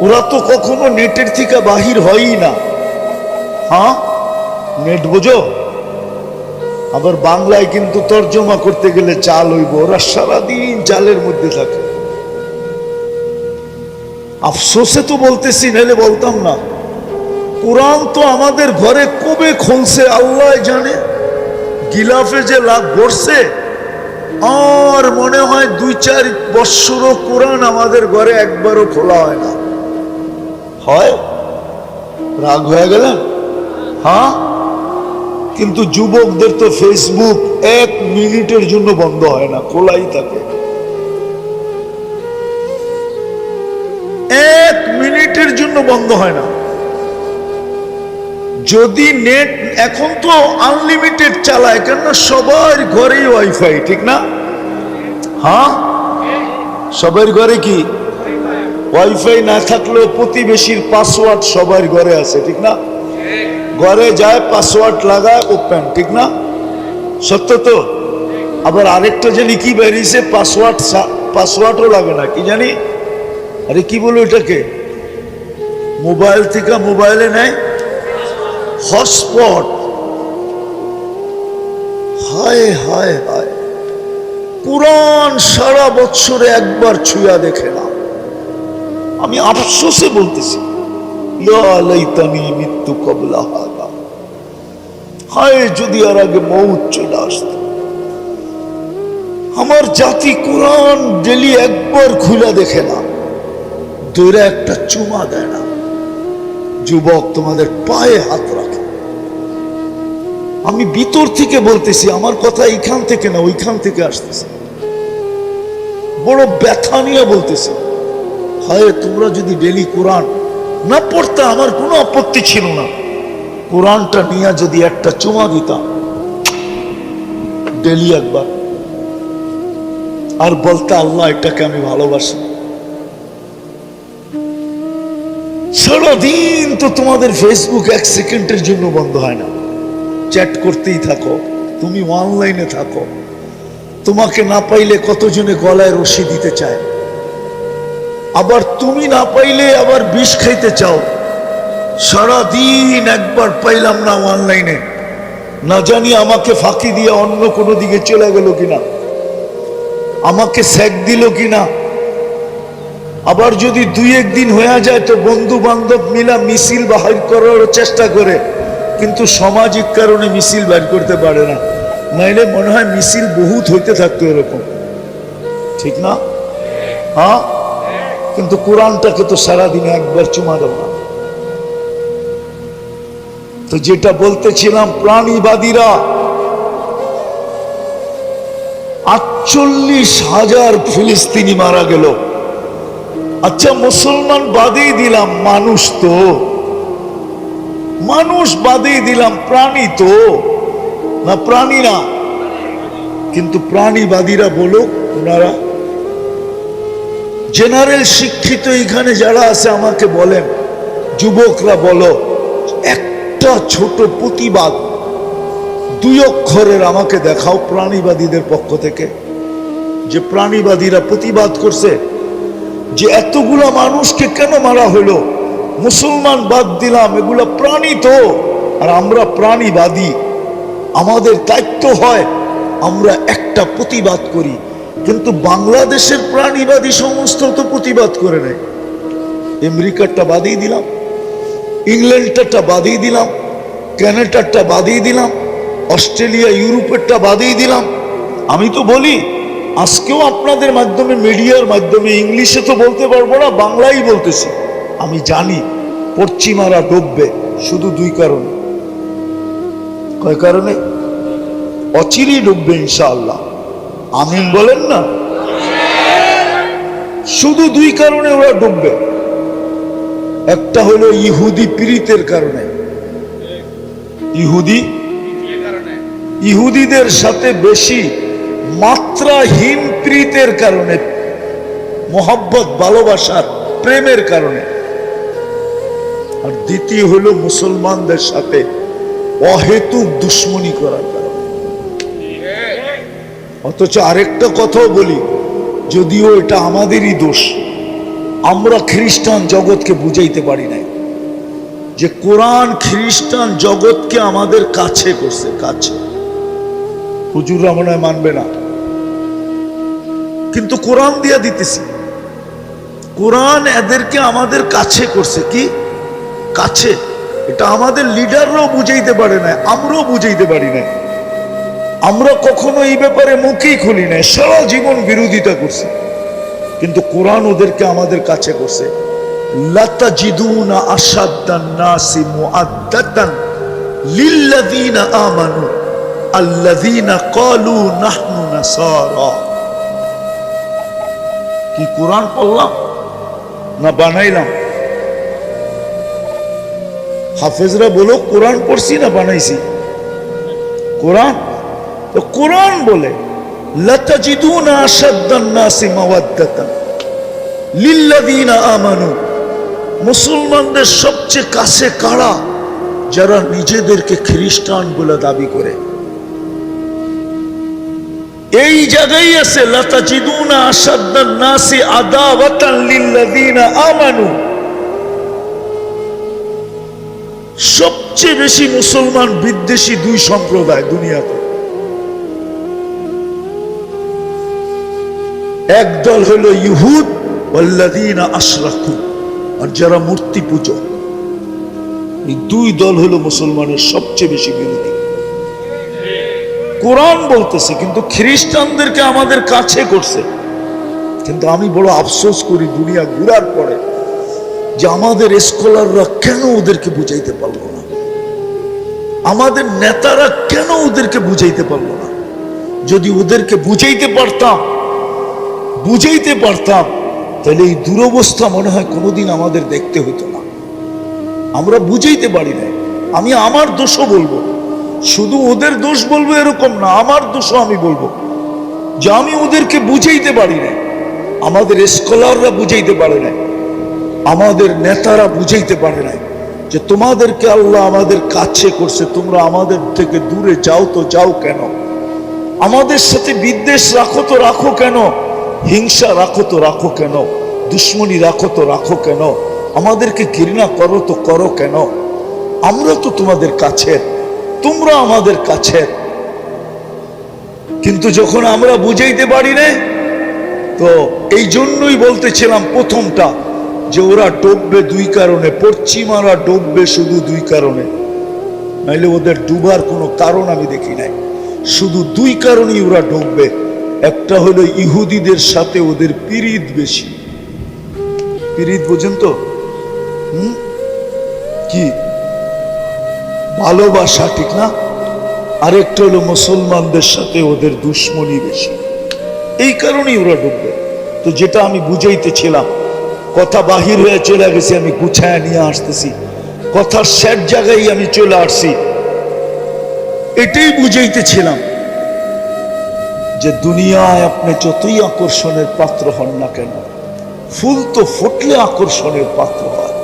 ওরা তো কখনো নেটের থেকে বাহির হয়ই না। হ্যাঁ, নেট বোঝো? আবার বাংলায় কিন্তু তর্জমা করতে গেলে চাল হইব, ওরা সারাদিন জালের মধ্যে থাকে। আফসোসে তো বলতেছি, নাহলে বলতাম না। কোরআন তো আমাদের ঘরে কবে খুলছে আল্লাহ জানে। গিলাফে যে লাভ বসছে, আর মনে হয় 2-4 বৎসরও কোরআন আমাদের ঘরে একবারও খোলা হয় না। হয়? রাগ হয়ে গেলেন? হ্যাঁ, কিন্তু যুবকদের তো ফেসবুক 1 মিনিটের জন্য বন্ধ হয় না, খোলাই থাকে। 1 মিনিটের জন্য বন্ধ হয় না। যদি নেট এখন তো আনলিমিটেড চালায়, কেননা সবার ঘরেই ওয়াইফাই, ঠিক না? হ্যাঁ, সবার ঘরে কি ওয়াইফাই না থাকলেও প্রতিবেশীর পাসওয়ার্ড সবার ঘরে আছে, ঠিক না? ঘরে যায়, পাসওয়ার্ড লাগায়, ওপেন, ঠিক না? সত্য তো? আবার আরেকটা জানি কি বেরিয়েছে, পাসওয়ার্ডও লাগে না, কি জানি, আরে কি বলো এটাকে, মোবাইল থেকে মোবাইলে নেয় হটস্পট। হায় হায় হায়, কোরআন সারা বছরে একবার ছুঁয়া দেখে না। আমি আফসোসে বলতেছি, মৃত্যু কবলা হাদা, হায় যদি আর আগে মৌত চলে আসত। আমার জাতি কোরআন ডেলি একবার খুলে দেখে না, দৌড়ে একটা চুমা দেয় না। যুবক, তোমাদের পায়ে হাত রাখে। আমি ভিতর থেকে বলতেছি, আমার কথা এইখান থেকে না, ওইখান থেকে আসতেছে, বড় ব্যথা নিয়ে বলতেছি। হয় তোমরা যদি ডেলি কোরআন না পড়তে আমার কোনো আপত্তি ছিল না, কোরআনটা নিয়ে যদি একটা চুমা দিতাম ডেলি একবার, আর বলতে আল্লাহ এটাকে আমি ভালোবাসি। সারাদিন তো তোমাদের ফেসবুক এক সেকেন্ডের জন্য বন্ধ হয় না, চ্যাট করতেই থাকো, তুমি অনলাইনে থাকো, তোমাকে না পাইলে কতজনে গলায় রশি দিতে চায়, আবার তুমি না পাইলে আবার বিষ খাইতে চাও। সারাদিন একবার পাইলাম না অনলাইনে, না জানি আমাকে ফাঁকি দিয়ে অন্য কোনো দিকে চলে গেল কিনা, আমাকে স্যাক দিল কিনা। আবার যদি দুই একদিন হয়ে যায় তো বন্ধু বান্ধব মিলা মিছিল বাহির করার চেষ্টা করে, কিন্তু সামাজিক কারণে মিছিল বের করতে পারে না, নাইলে মনে হয় মিছিল বহুত হইতে থাকতো এরকম, ঠিক না? হ্যাঁ, কিন্তু কোরআনটাকে তো সারাদিনে একবার চুমা দেব না। তো যেটা বলতেছিলাম, প্রাণীবাদীরা 48,000 ফিলিস্তিনি মারা গেল। আচ্ছা, মুসলমান বাদেই দিলাম, মানুষ তো মানুষ বাদেই দিলাম, প্রাণী তো না, প্রাণী না, কিন্তু প্রাণীবাদীরা বলো, ওনারা জেনারেল শিক্ষিত এখানে যারা আছে আমাকে বলেন, যুবকরা বলো, একটা ছোট প্রতিবাদ 2 অক্ষরের আমাকে দেখাও প্রাণীবাদীদের পক্ষ থেকে, যে প্রাণীবাদীরা প্রতিবাদ করছে যে এতগুলা মানুষকে কেন মারা হলো, মুসলমান বাদ দিলাম, এগুলা প্রাণী তো, আর আমরা প্রাণীবাদী, আমাদের দায়িত্ব হয় আমরা একটা প্রতিবাদ করি। কিন্তু বাংলাদেশের প্রাণীবাদী সংস্থা তো প্রতিবাদ করে নাই। আমেরিকারটা বাদিয়ে দিলাম, ইংল্যান্ডটা বাদিয়ে দিলাম, কানাডারটা বাদিয়ে দিলাম, অস্ট্রেলিয়া ইউরোপেরটা বাদিয়ে দিলাম। আমি তো বলি, আজকেও আপনাদের মাধ্যমে, মিডিয়ার মাধ্যমে, ইংলিশে তো বলতে পারবো না, বাংলাই বলতেছি। আমি জানি পশ্চিমারা ডুববে শুধু 2 কারণে। কয় কারণে? অচিরেই ডুববে ইনশাআল্লাহ, আমিন বলেন না? শুধু 2 কারণে ওরা ডুববে। একটা হলো ইহুদি পীড়িতের কারণে, ইহুদিদের সাথে বেশি মাত্রাহীন প্রীতের কারণে, মোহাব্বত, ভালোবাসার, প্রেমের কারণে। আর দ্বিতীয় হলো মুসলমানদের সাথে অহেতুক দুশ্মনী করার কারণে। অথচ আরেকটা কথাও বলি, যদিও এটা আমাদেরই দোষ, আমরা খ্রিস্টান জগৎকে বুঝাইতে পারি নাই যে কোরআন খ্রিস্টান জগৎকে আমাদের কাছে করছে, কাছে। হুজুররা মনে হয় মানবে না, কিন্তু কোরআন দিয়া দিতেছি, কোরআন এদেরকে আমাদের কাছে করছে। কি কাছে? এটা আমাদের লিডাররাও বুঝাইতে পারে না, আমরাও বুঝাইতে পারি না। আমরা কখনো এই ব্যাপারে মুখেই খুলি নাই, সারা জীবন বিরোধিতা করছি, কিন্তু কোরআন ওদেরকে আমাদের কাছে করছে। লাতাজিদুনা আশাদ্দান নাসি মুআদ্দাতান লিল্লাযীনা আমানু আল্লাযীনা ক্বালু নাহনু নাসারা। কি কোরআন পড়লাম না বানাইলাম? হাফেজরা বলো, কোরআন পড়ছি না বানাইছি? কোরআন। তো কোরআন বলে লাতাজিদুনা আশাদ্দান নাসি মাওয়াদ্দাতান লিল্লাযীনা আমানু। মুসলমানদের সবচেয়ে কাছে কারা? যারা নিজেদেরকে খ্রিস্টান বলে দাবি করে। এই জায়গায় আছে লাতাজিদুনা আশাদ্দান নাসি আদাওয়াতান লিল্লাযীনা আমানু। সবচেয়ে বেশি মুসলমান বিদ্বেষী 2 সম্প্রদায় দুনিয়াতে। একদল হলো ইহুদ ওয়াল্লাযীনা আশরাকু, আর যারা মূর্তি পূজক। এই 2 দল হলো মুসলমানের সবচেয়ে বেশি বিরোধী। কোরআন বলতেছে, কিন্তু খ্রিস্টানদেরকে আমাদের কাছে করছে। কিন্তু আমি বড় আফসোস করি দুনিয়া ঘুরার পরে যে আমাদের স্কলাররা কেন ওদেরকে বুঝাইতে পারলো না, আমাদের নেতারা কেন ওদেরকে বুঝাইতে পারলো না। যদি ওদেরকে বুঝাইতে পারতাম তাহলে এই দুরবস্থা মনে হয় কোনোদিন আমাদের দেখতে হতো না। আমরা বুঝাইতে পারি না। আমি আমার দোষও বলবো, শুধু ওদের দোষ বলবো এরকম না, আমার দোষও আমি বলবো যে আমি ওদেরকে বুঝাইতে পারি না, আমাদের স্কলাররা বুঝাইতে পারে না, আমাদের নেতারা বুঝাইতে পারে না যে তোমাদেরকে আল্লাহ আমাদের কাছে করছে, তোমরা আমাদের থেকে দূরে যাও তো যাও কেন, আমাদের সাথে বিদ্বেষ রাখো তো রাখো কেন, হিংসা রাখো তো রাখো কেন, দুশ্মনী রাখো তো রাখো কেন, আমাদেরকে ঘৃণা করো তো করো কেন, আমরা তো তোমাদের কাছের, তোমরা আমাদের কাছের। কিন্তু যখন আমরা বুঝাইতে পারি না, তো এই জন্যই বলতেছিলাম প্রথমটা যে ওরা ডুববে দুই কারণে, পশ্চিমারা ডুববে শুধু দুই কারণে, নাইলে ওদের ডুবার কোনো কারণ আমি দেখি নাই। শুধু দুই কারণেই ওরা ডুববে। একটা হলো ইহুদিদের সাথে ওদের পিরিত বেশি, পিরিত বোঝেন তো, কি ভালোবাসা, ঠিক না? আরেকটা হলো মুসলমানদের সাথে ওদের দুশ্মনী বেশি, এই কারণেই ওরা ডুববে। তো যেটা আমি বুঝাইতেছিলাম, কথা বাহির হয়ে চলে গেছে, আমি গুছায় নিয়ে আসতেছি, কথার শেষ জায়গায় আমি চলে আসছি। এটাই বুঝাইতেছিলাম যে দুনিয়ায় আপনি যতই আকর্ষণের পাত্র হন না কেন, ফুল তো ফুটলে আকর্ষণের পাত্র হয়।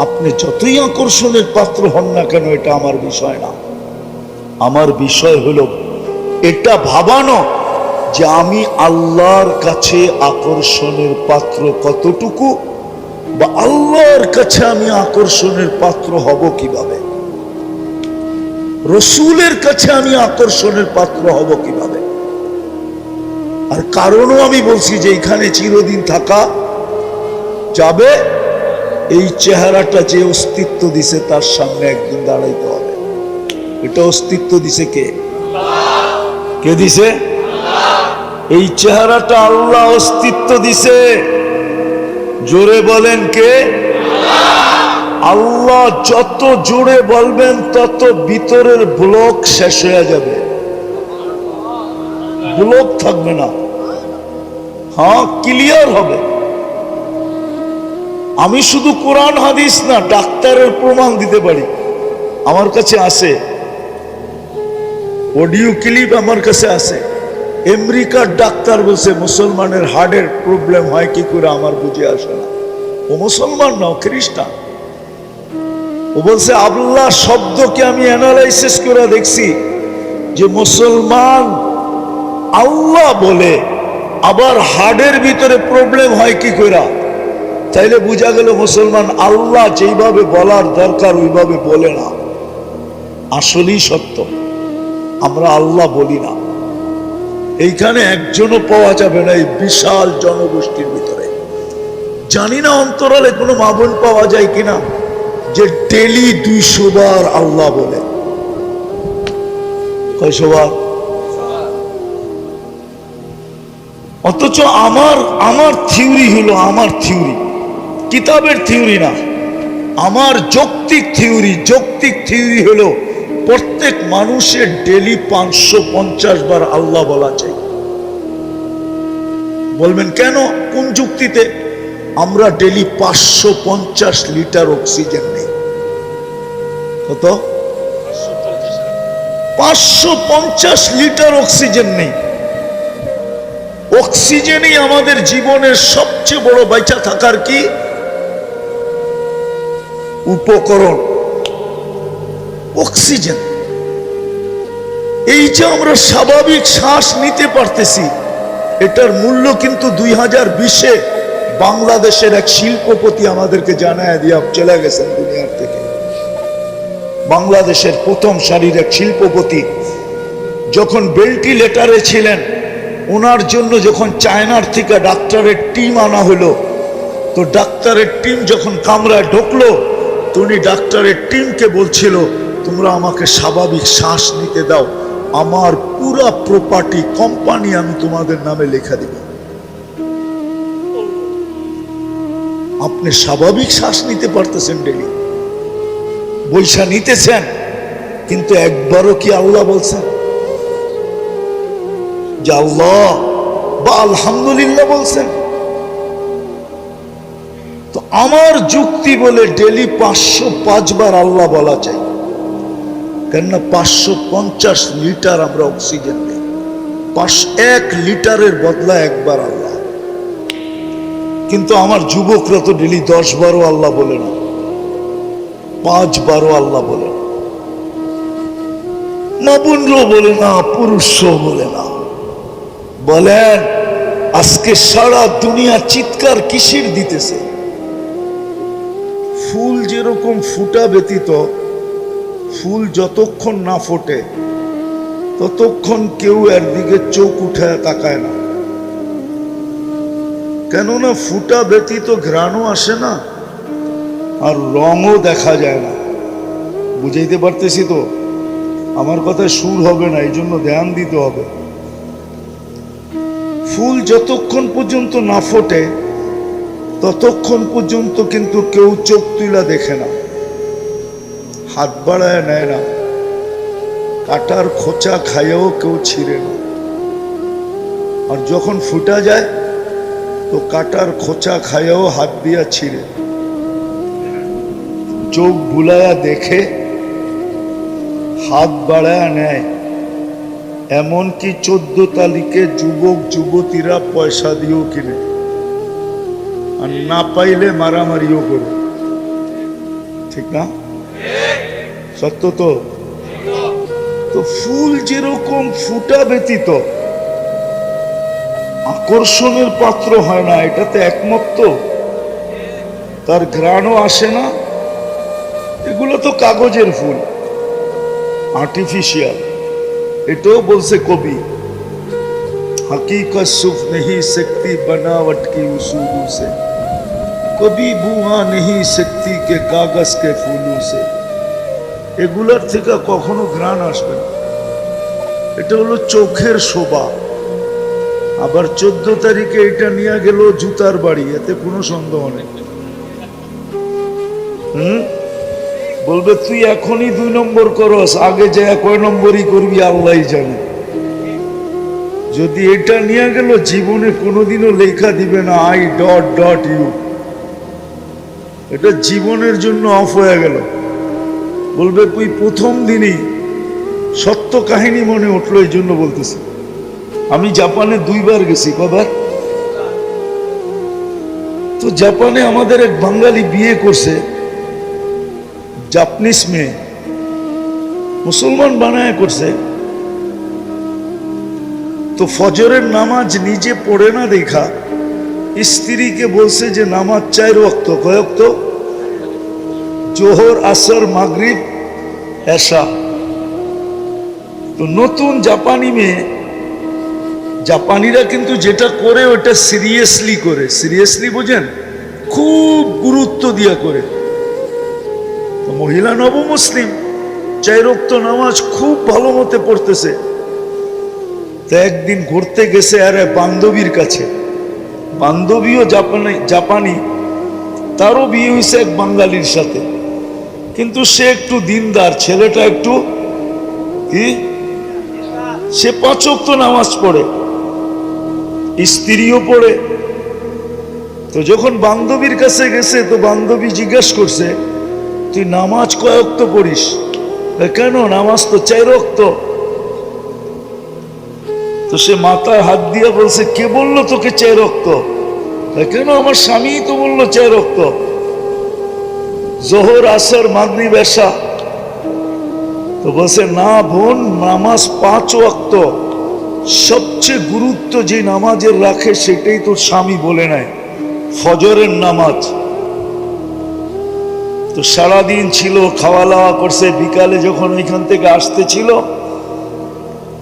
আপনি যতই আকর্ষণের পাত্র হন না কেন, এটা আমার বিষয় না। আমার বিষয় হলো এটা ভাবানো যে আমি আল্লাহর কাছে আকর্ষণের পাত্র কতটুকু, বা আল্লাহর কাছে আমি আকর্ষণের পাত্র হব কিভাবে, রসুলের কাছে আমি আকর্ষণের পাত্র হব কিভাবে। আর কারণও আমি বলছি যে এখানে চিরদিন থাকা যাবে, এই চেহারাটা যে অস্তিত্ব দিছে তার সামনে একদিন দাঁড়াইতে হবে। এটা অস্তিত্ব দিছে কে? কে দিছে? এই চেহারাটা আল্লাহ অস্তিত্ব দিছে। জোরে বলেন কে? আল্লাহ। যত জোরে বলবেন তত ভিতরের ব্লক শেষ হয়ে যাবে, ব্লক থাকবে না, হ্যাঁ ক্লিয়ার হবে। আমি শুধু কোরআন হাদিস না, ডাক্তারের প্রমাণ দিতে পারি, আমার কাছে আছে অডিও ক্লিপ, আমার কাছে আছে। আমেরিকার ডাক্তার বলছে মুসলমানের হার্টের প্রবলেম হয় কি করে, আমার বুঝে আসে না। ও মুসলমান না, ও খ্রিস্টান। ও বলছে আল্লাহ শব্দকে আমি অ্যানালাইসিস করে দেখছি যে মুসলমান আল্লাহ বলে, আবার হার্টের ভিতরে প্রবলেম হয় কি করে। তাইলে বোঝা গেল মুসলমান আল্লাহ যেইভাবে বলার দরকার ওইভাবে বলে না। আসলেই সত্য, আমরা আল্লাহ বলি না। এইখানে একজনও পাওয়া যাবে না এই বিশাল জনগোষ্ঠীর ভিতরে। জানি না অন্তরালে কোনো মা বোন পাওয়া যায় কিনা যে ডেলি 200 বার আল্লাহ বলে। কয়শো বার? অথচ আমার থিওরি হলো, আমার থিওরি কিতাবের থিওরি না, আমার যৌক্তিক থিওরি হলো প্রত্যেক মানুষের ডেলি 550 বার আল্লাহ বলা চাই। বলবেন কেন, কোন যুক্তিতে? আমরা ডেলি 550 লিটার অক্সিজেন নেই। কত? 550 লিটার অক্সিজেন নেই। অক্সিজেনই আমাদের জীবনের সবচেয়ে বড় বেঁচে থাকার কি উপকরণ, অক্সিজেন। এই যে আমরা স্বাভাবিক শ্বাস নিতে পারতেছি, এটার মূল্য কিন্তু 2020-এ বাংলাদেশের এক শিল্পপতি আমাদেরকে জানায় দিয়ে চলে গেছেন দুনিয়ার থেকে। বাংলাদেশের প্রথম সারির এক শিল্পপতি যখন ভেন্টিলেটরে ছিলেন, ওনার জন্য যখন চায়নার থেকে ডাক্তারের টিম আনা হলো, তো ডাক্তারের টিম যখন কামরায় ঢুকলো, তো উনি ডাক্তারের টিমকে বলছিল তোমরা আমাকে স্বাভাবিক শ্বাস নিতে দাও, আমার পুরা প্রপার্টি কোম্পানি আমি তোমাদের নামে লেখা দিব। আপনি স্বাভাবিক শ্বাস নিতে পারতেছেন, ডেলি বৈশা নিতেছেন, কিন্তু একবারও কি আল্লাহ বলছেন যে আল্লাহ বা আলহামদুলিল্লাহ বলছেন? তো আমার যুক্তি বলে ডেলি 505 বার আল্লাহ বলা চাই, কেননা 550 লিটার আমরা অক্সিজেন নেই। 1 লিটারের বদলা একবার আল্লাহ। কিন্তু আমার যুবকরা তো ডেলি 10 বারও আল্লাহ বলে না, 5 বারও আল্লাহ বলে না, মা বোনরাও বলে না, পুরুষও বলে না। বলেন আজকে সারা দুনিয়া চিৎকার কিসের দিতেছে? ফুল যেরকম ফুটা ব্যতীত, ফুল যতক্ষণ না ফোটে ততক্ষণ কেউ এর দিকে চোখ উঠায় তাকায় না। কেননা ফুটা ব্যতীত ঘ্রাণও আসে না, আর রঙও দেখা যায় না। বুঝাইতে পারতেছি তো? আমার কথায় সুর হবে না, এই জন্য ধ্যান দিতে হবে। ফুল যতক্ষণ পর্যন্ত না ফোটে ততক্ষণ পর্যন্ত কিন্তু কেউ চোখ তুলা দেখে না, হাত বাড়ায় নেয় না, কাটার খোঁচা খাইয়েও কেউ ছিঁড়ে না। আর যখন ফুটা যায় তো কাটার খোঁচা খাইয়েও হাত দিয়া ছিঁড়ে, চোখ বুলায়া দেখে, হাত বাড়ায় নেয়। এমনকি 14 তারিখে যুবক যুবতীরা পয়সা দিয়েও কিনে, আর না পাইলে মারামারিও করে। ঠিক না? সত্য তো? তো ফুল যেরকম ফুটা ব্যতীত আকর্ষণের পাত্র হয় না, এটাতে একমত তো? তার ঘ্রাণও আসে না। এগুলো তো কাগজের ফুল, আর্টিফিশিয়াল। এটাও বলছে কবি, हकीकत सुख नहीं सकती बनावट की उसूलों से, कभी बुआ नहीं सकती के कागज के फूलों से। এগুলার থেকে কখনো ঘ্রাণ আসবে না। এটা হলো চোখের শোভা। আবার 14 তারিখে এটা নিয়ে গেল জুতার বাড়ি, এতে কোনো সন্দেহ নেই। বলবে তুই এখনই 2 নম্বর করস, আগে যে কয় নম্বরই করবি আল্লাহ জানে। যদি এটা নিয়ে গেল জীবনে কোনোদিনও লেখা দিবে না I.U, এটা জীবনের জন্য অফ হয়ে গেল। বলবে তুই প্রথম দিনই সত্য কাহিনী মনে উঠলো, এই জন্য বলতেছি। আমি জাপানে 2 বার গেছি। কবার? তো জাপানে আমাদের এক বাঙালি বিয়ে করছে, জাপানিজ মেয়ে, মুসলমান বানায় করছে। তো ফজরের নামাজ নিজে পড়ে না দেখা স্ত্রীকে বলছে যে নামাজ 4 ওয়াক্ত। কয় ওয়াক্ত? জোহর, আসর, মাগরিব, এশা। তো নতুন জাপানি মেয়ে, জাপানিরা কিন্তু যেটা করে ওটা সিরিয়াসলি করে। সিরিয়াসলি বোঝেন? খুব গুরুত্ব দিয়া করে। তো মহিলা নবমুসলিম 4 ওয়াক্ত নামাজ খুব ভালো মতে পড়তেছে। তো একদিন ঘুরতে গেছে আরে বান্ধবীর কাছে, বান্ধবীও জাপানি, তারও বিয়ে হয়েছে এক বাঙালির সাথে। কিন্তু সে একটু দিনদার, ছেলেটা একটু কি, সে 5 ওয়াক্ত নামাজ পড়ে, স্ত্রীও পড়ে। তো যখন বান্ধবীর কাছে গেছে তো বান্ধবী জিজ্ঞেস করছে তুই নামাজ কয় ওয়াক্ত পড়িস? কেন, নামাজ তো 4 ওয়াক্ত। তো সে মাথায় হাত দিয়ে বলছে কে বললো তোকে 4 ওয়াক্ত? কেন, আমার স্বামী তো বললো 4 ওয়াক্ত, জোহর, আসর, মাগরিব, এশা। তো বলছে না বোন, নামাজ 5 ওয়াক্ত। সবচেয়ে গুরুত্ব যে নামাজের রাখে সেটাই তোর স্বামী বলে নাই, ফজরের নামাজ। তো সারাদিন ছিল, খাওয়া দাওয়া করছে। বিকালে যখন ওইখান থেকে আসতে ছিল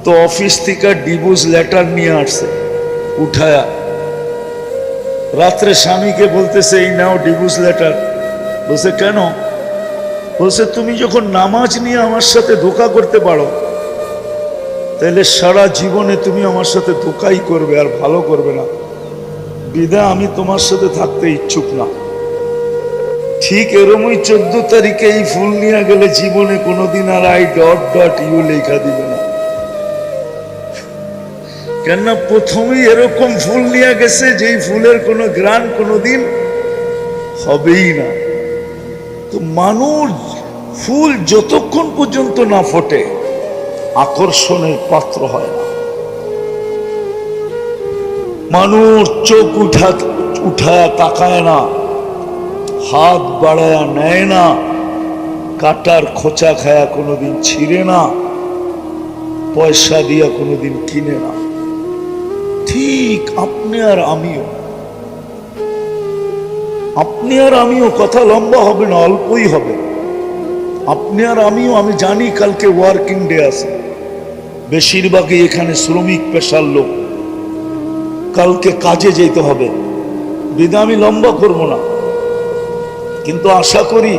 তো অফিস থেকে ডিভোর্স লেটার নিয়ে আসছে উঠায়া। রাত্রে স্বামীকে বলতেছে এই নাও ডিভোর্স লেটার। বলছে কেন? বলছে তুমি যখন নামাজ নিয়ে আমার সাথে ধোঁকা করতে পারো তাহলে সারা জীবনে তুমি আমার সাথে ধোঁকাই করবে, আর ভালো করবে না। বিধায় আমি তোমার সাথে থাকতে ইচ্ছুক না। ঠিক এরমই 14 তারিখে এই ফুল নিয়ে গেলে জীবনে কোনোদিন আর I.U লেখা দিবে না। কেননা প্রথমেই এরকম ফুল নিয়ে গেছে যেই ফুলের কোনো ঘ্রাণ কোনোদিন হবেই না। তো মানুষ ফুল যতক্ষণ পর্যন্ত না ফোটে আকর্ষণের পাত্র হয় না। মানুষ চোখ উঠায় তাকায় না, হাত বাড়ায় নেয় না, কাটার খোঁচা খায়া কোনোদিন ছিঁড়ে না, পয়সা দিয়া কোনোদিন কিনে না। ঠিক আপনি আর আমিও কথা লম্বা হবে না, অল্পই হবে। আপনি আর আমিও, আমি জানি কালকে ওয়ার্কিং ডে আছে, বেশিরভাগই এখানে শ্রমিক পেশার লোক, কালকে কাজে যেতে হবে, বিধা আমি লম্বা করব না। কিন্তু আশা করি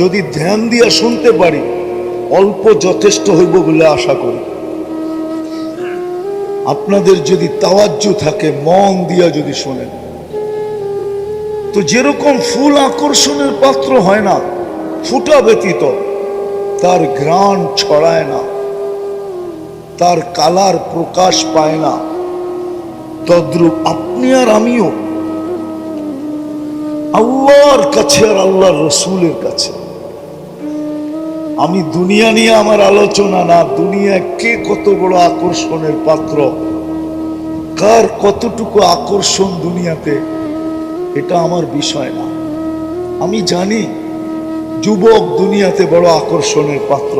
যদি ধ্যান দিয়া শুনতে পারি অল্প যথেষ্ট হইব বলে আশা করি। আপনাদের যদি তাওয়াজ্জু থাকে, মন দিয়া যদি শোনেন, তো যেরকম ফুল আকর্ষণের পাত্র হয় না ফুটা ব্যতীত, তার ঘ্রাণ ছড়ায় না, তার কালার প্রকাশ পায় না, তদ্রূপ আপনি আর আমিও আল্লাহর কাছে আর আল্লাহর রসুলের কাছে। আমি দুনিয়া নিয়ে আমার আলোচনা না, দুনিয়া কে কত বড় আকর্ষণের পাত্র, কার কতটুকু আকর্ষণ দুনিয়াতে, এটা আমার বিষয় না। আমি জানি যুবক দুনিয়াতে বড় আকর্ষণের পাত্র,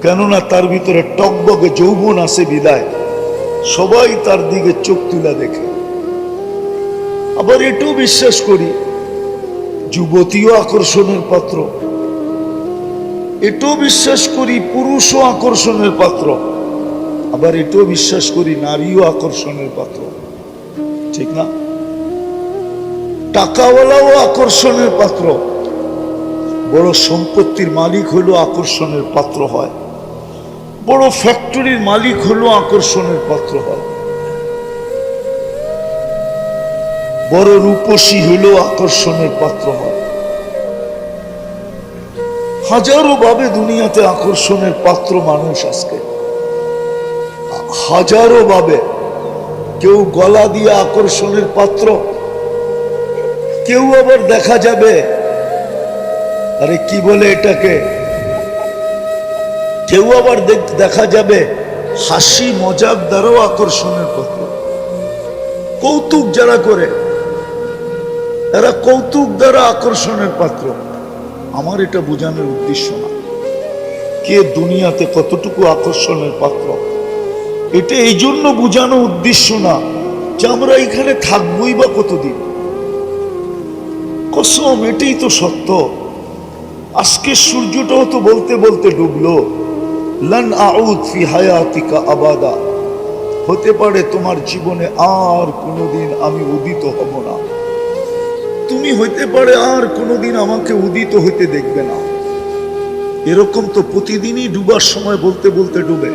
কেননা তার ভিতরে টকবগে যৌবন আছে বিদায় সবাই তার দিকে চোখ তুলা দেখে। আবার এটাও বিশ্বাস করি যুবতীও আকর্ষণের পাত্র, এটাও বিশ্বাস করি পুরুষও আকর্ষণের পাত্র, আবার এটাও বিশ্বাস করি নারীও আকর্ষণের পাত্র, ঠিক না? টাকাওয়ালাও আকর্ষণের পাত্র, বড় সম্পত্তির মালিক হলো আকর্ষণের পাত্র হয়, বড় ফ্যাক্টরির মালিক হলো আকর্ষণের পাত্র হয়, বড় রূপসী হলো আকর্ষণের পাত্র হয়। হাজারো ভাবে দুনিয়াতে আকর্ষণের পাত্র মানুষ আজকে, হাজারো ভাবে। কেউ গলা দিয়ে আকর্ষণের পাত্র, কেউ আবার দেখা যাবে আরে কি বলে এটাকে, কেউ আবার দেখা যাবে হাসি মজাক দ্বারাও আকর্ষণের পাত্র। কৌতুক যারা করে এরা কৌতুক দ্বারা আকর্ষণের পাত্র। আমার এটা বোঝানোর উদ্দেশ্য না কে দুনিয়াতে কতটুকু আকর্ষণের পাত্র, এটা এই জন্য বোঝানো উদ্দেশ্য না যে আমরা এখানে থাকবোই বা কতদিন। কসম, এটাই তো সত্য। আজকে সূর্যটাও তো বলতে বলতে ডুবলো, লান আউদ ফি হায়াতিকা আবাদা, হতে পারে তোমার জীবনে আর কোনোদিন আমি উদিত হব না, তুমি হইতে পারে আর কোনোদিন আমাকে উদিত হইতে দেখবে না। এরকম তো প্রতিদিনই ডুবার সময় বলতে বলতে ডুবে।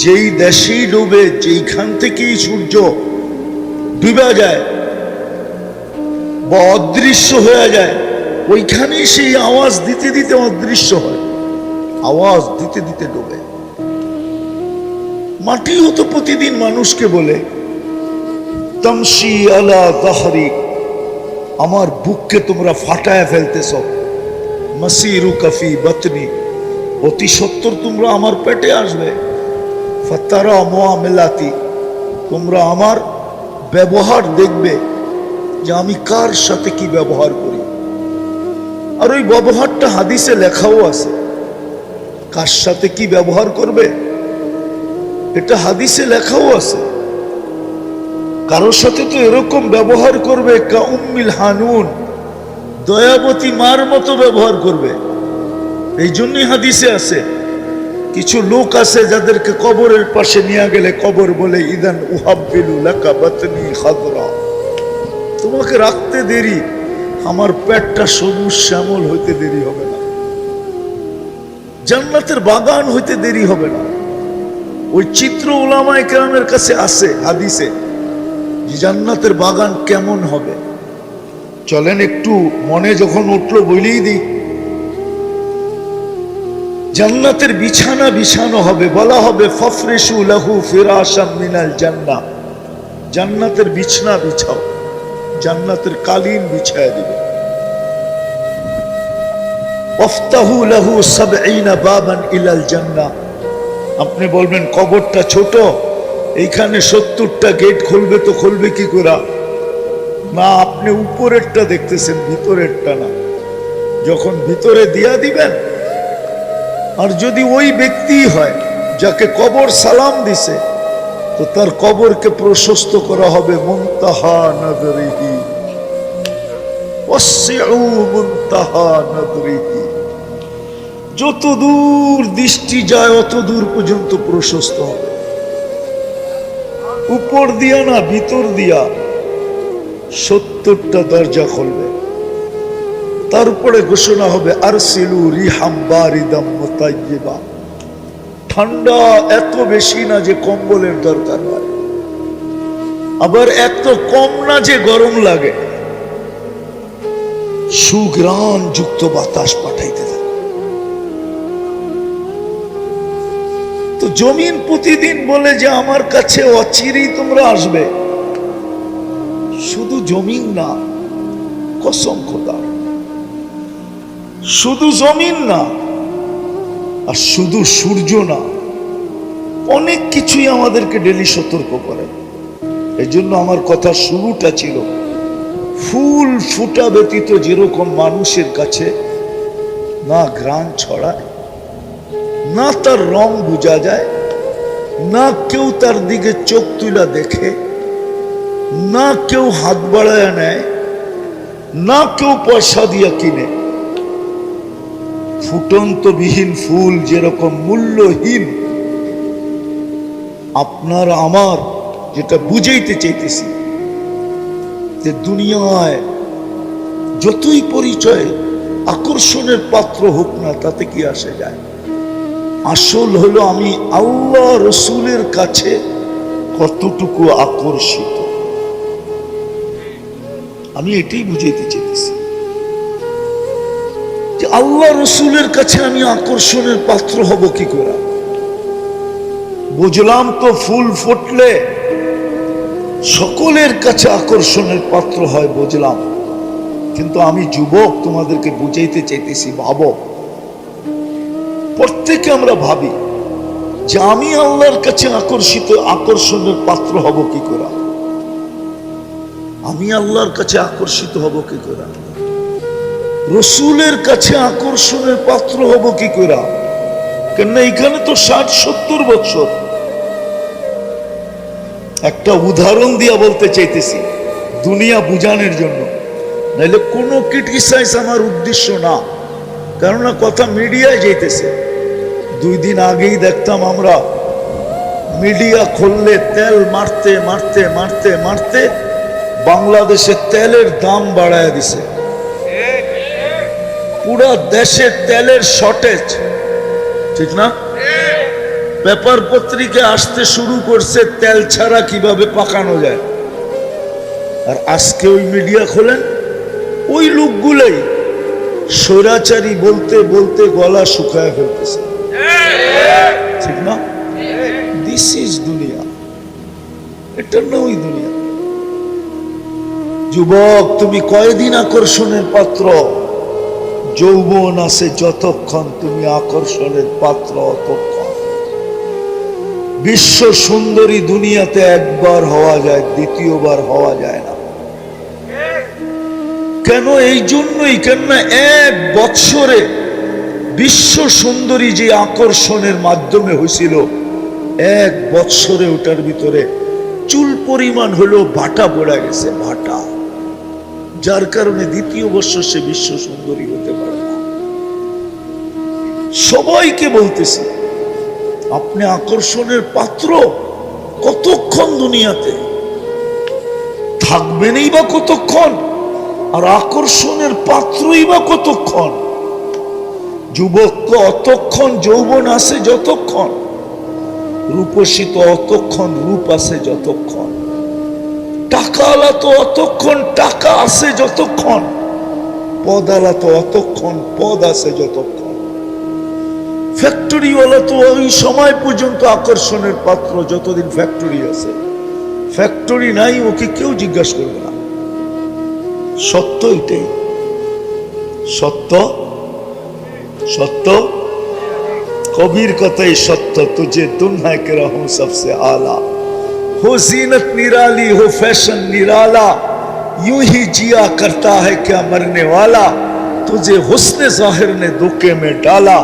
যেই দেশেই ডুবে, যেইখান থেকেই সূর্য ডুবে যায় বা অদৃশ্য হয়ে যায়, ওইখানেই সেই আওয়াজ দিতে দিতে অদৃশ্য হয়, আওয়াজ দিতে দিতে ডুবে। মাটিও তো প্রতিদিন মানুষকে বলে তামশি আলা দাহরি, আমার বুককে তোমরা ফাটায় ফেলতেছ, মাসিরু কাফি বাতনি, অতি সত্তর তোমরা আমার পেটে আসবে, ফাতারা মুআমিলাতি, তোমরা আমার ব্যবহার দেখবে যে আমি কার সাথে কি ব্যবহার করি। আর ওই ব্যবহারটা হাদিসে লেখাও আছে, কার সাথে কি ব্যবহার করবে এটা হাদিসে লেখাও আছে। কারোর সাথে তো এরকম ব্যবহার করবে কা উম্মিল হানুন, দয়াবতী মার মতো ব্যবহার করবে। এই জন্যই হাদিসে আছে কিছু লোক আছে যাদেরকে কবরের পাশে নিয়ে গেলে কবর বলে ইদান উহাব্বিলু লাকা বাতনি খাদরা, তোমাকে রাখতে দেরি, আমার পেটটা সবুজ শ্যামল হইতে দেরি হবে না, জান্নাতের বাগান হইতে দেরি হবে না। ওই চিত্র উলামায়ে কেরামের কাছে আছে হাদিসে, জান্নাতের বাগান কেমন হবে। চলেন একটু মনে যখন উঠলো বলেই দিই, জান্নাতের বিছানা বিছানো হবে, বলা হবে ফাফরিশু লাহু ফিরাশাম মিনাল জান্নাহ, জান্নাতের বিছানা বিছাও, জান্নাতের কালিন বিছায়া দিবে। ওয়াফতাহু লাহু ৭০ বাবান ইলাল জান্নাহ, আপনি বলবেন কবরটা ছোট, এইখানে ৭০টা গেট খুলবে, তো খুলবে কি করে? না, আপনি উপরেরটা দেখতেছেন, ভিতরেরটা না। যখন ভিতরে দিয়া দিবেন, আর যদি ওই ব্যক্তি হয় যাকে কবর সালাম দিছে, তো তার কবরকে প্রশস্ত করা হবে মুনতাহা নজরিহি, ওয়াসিউ মুনতাহা নজরিহি, যত দূর দৃষ্টি যায় অত দূর পর্যন্ত প্রশস্ত হবে। উপর দিয়া না, ভিতর দিয়া ৭০টা দরজা খুলবে। তারপরে ঘোষণা হবে আরসিলু রিহাম বারিদাম মুতাইয়্যিবা, ঠান্ডা এত বেশি না যে কম্বলের দরকার হয়, আবার এত কম না যে গরম লাগে, সুঘ্রাণ যুক্ত বাতাস পাঠাইতে থাকে। তো জমিন প্রতিদিন বলে যে আমার কাছে অচিরেই তোমরা আসবে। শুধু জমিন না, কসম খোদার, শুধু জমিন না, আর শুধু সূর্য না, অনেক কিছুই আমাদেরকে ডেলি সতর্ক করে। এই জন্য আমার কথা শুরুটা ছিল ফুল ফুটা ব্যতীত যেরকম মানুষের কাছে না ঘ্রাণ ছড়ায়, না তার রং বোঝা যায়, না কেউ তার দিকে চোখ তুলা দেখে, না কেউ হাত বাড়ায় নেয়, না কেউ পয়সা দিয়া কিনে, ফুটন্তবিহীন ফুল যেরকম মূল্যহীন, আপনার আমার যেটা বুঝাইতে চাইতেছি যে দুনিয়ায় যতই পরিচয় আকর্ষণের পাত্র হোক না, তাতে কি আসে যায়? আসল হলো আমি আল্লাহ রসুলের কাছে কতটুকু আকর্ষিত, আমি এটাই বুঝাইতে চাইতেছি যে আল্লাহ রসুলের কাছে আমি আকর্ষণের পাত্র হব কি করে। বুঝলাম তো ফুল ফুটলে সকলের কাছে আকর্ষণের পাত্র হয়, বুঝলাম, কিন্তু আমি যুবক, তোমাদেরকে বুঝাইতে চাইতেছি, ভাবো, প্রত্যেকে আমরা ভাবি যে আমি আল্লাহর কাছে আকর্ষণের পাত্র হব কি করে, আমি আল্লাহর কাছে আকর্ষিত হব কি করে, রসুলের কাছে আকর্ষণের পাত্র হব কি করে। কেননা এখানে তো ৬০-৭০ বছর। একটা উদাহরণ দিয়া বলতে চাইতেছি দুনিয়া বুঝানোর জন্য, নাইলে কোনো ক্রিটিসাইজ আমার উদ্দেশ্য না, কেননা কথা মিডিয়ায় যাইতেছে। 2 দিন আগেই দেখতাম আমরা, মিডিয়া খুললে তেল মারতে মারতে মারতে মারতে বাংলাদেশে তেলের দাম বাড়ায় দিছে, পুরা দেশে তেলের শর্টেজ, ঠিক না? পেপার পত্রিকা আসতে শুরু করছে তেল ছাড়া কিভাবে পাকানো যায়। আর আজকে ওই মিডিয়া খোলেন, ওই লোকগুলোই স্বৈরাচারী বলতে বলতে গলা শুকায় ফেলতেছে, ঠিক না? দিস ইজ দুনিয়া, এটা না ওই দুনিয়া। যুবক, তুমি কয়দিন আকর্ষণের পাত্র? যৌবন আছে যতক্ষণ তুমি আকর্ষণের পাত্র অতক্ষণ। বিশ্ব সুন্দরী দুনিয়াতে একবার হওয়া যায়, দ্বিতীয়বার হওয়া যায় না। কেন? এই জন্যই, কেননা 1 বৎসরে বিশ্ব সুন্দরী যে আকর্ষণের মাধ্যমে হয়েছিল, 1 বৎসরে ওটার ভিতরে চুল পরিমাণ হলো ভাটা পড়ে গেছে, ভাটা, যার কারণে দ্বিতীয় বৎসর সে বিশ্ব সুন্দরী হতে পারে না। সবাইকে বলতেছি, আপনি আকর্ষণের পাত্র কতক্ষণ দুনিয়াতে থাকবেনই বা কতক্ষণ, আর আকর্ষণের পাত্রই বা কতক্ষণ? যুবক তো অতক্ষণ যৌবন আছে যতক্ষণ, রূপসী তো অতক্ষণ রূপ আছে যতক্ষণ, টাকাওয়ালা তো অতক্ষণ টাকা আছে যতক্ষণ, পদালা তো অতক্ষণ পদ আছে যতক্ষণ। ফ্যাক্টরিওয়ালা তো ওই সময় পর্যন্ত আকর্ষণের পাত্র যতদিন ফ্যাক্টরি আছে। ফ্যাক্টরি নাই, ওকে কেউ জিজ্ঞাসা করবে না। সত্য এটাই, সত্য সত্য। কবির কথাই সত্য, तुझे दुनिया के रहूं सबसे आला, हो जीनत निराली हो फैशन निराला, यूं ही जिया करता है क्या मरने वाला, तुझे हुस्न जाहिर ने धोखे में डाला,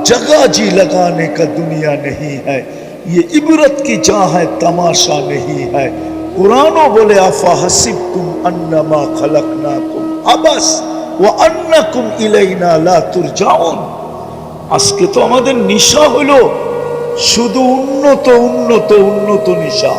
जगह जी लगाने का दुनिया नहीं है, ये इबरत की जहाँ है तमाशा नहीं है। कुरानो बोले आफा हसिब तुम अन्नमा खलकनाकुम अबस व अन्नकुम इलैना ला तुरजाउन। আজকে তো আমাদের নিশা হলো শুধু উন্নত উন্নত উন্নত নিশা।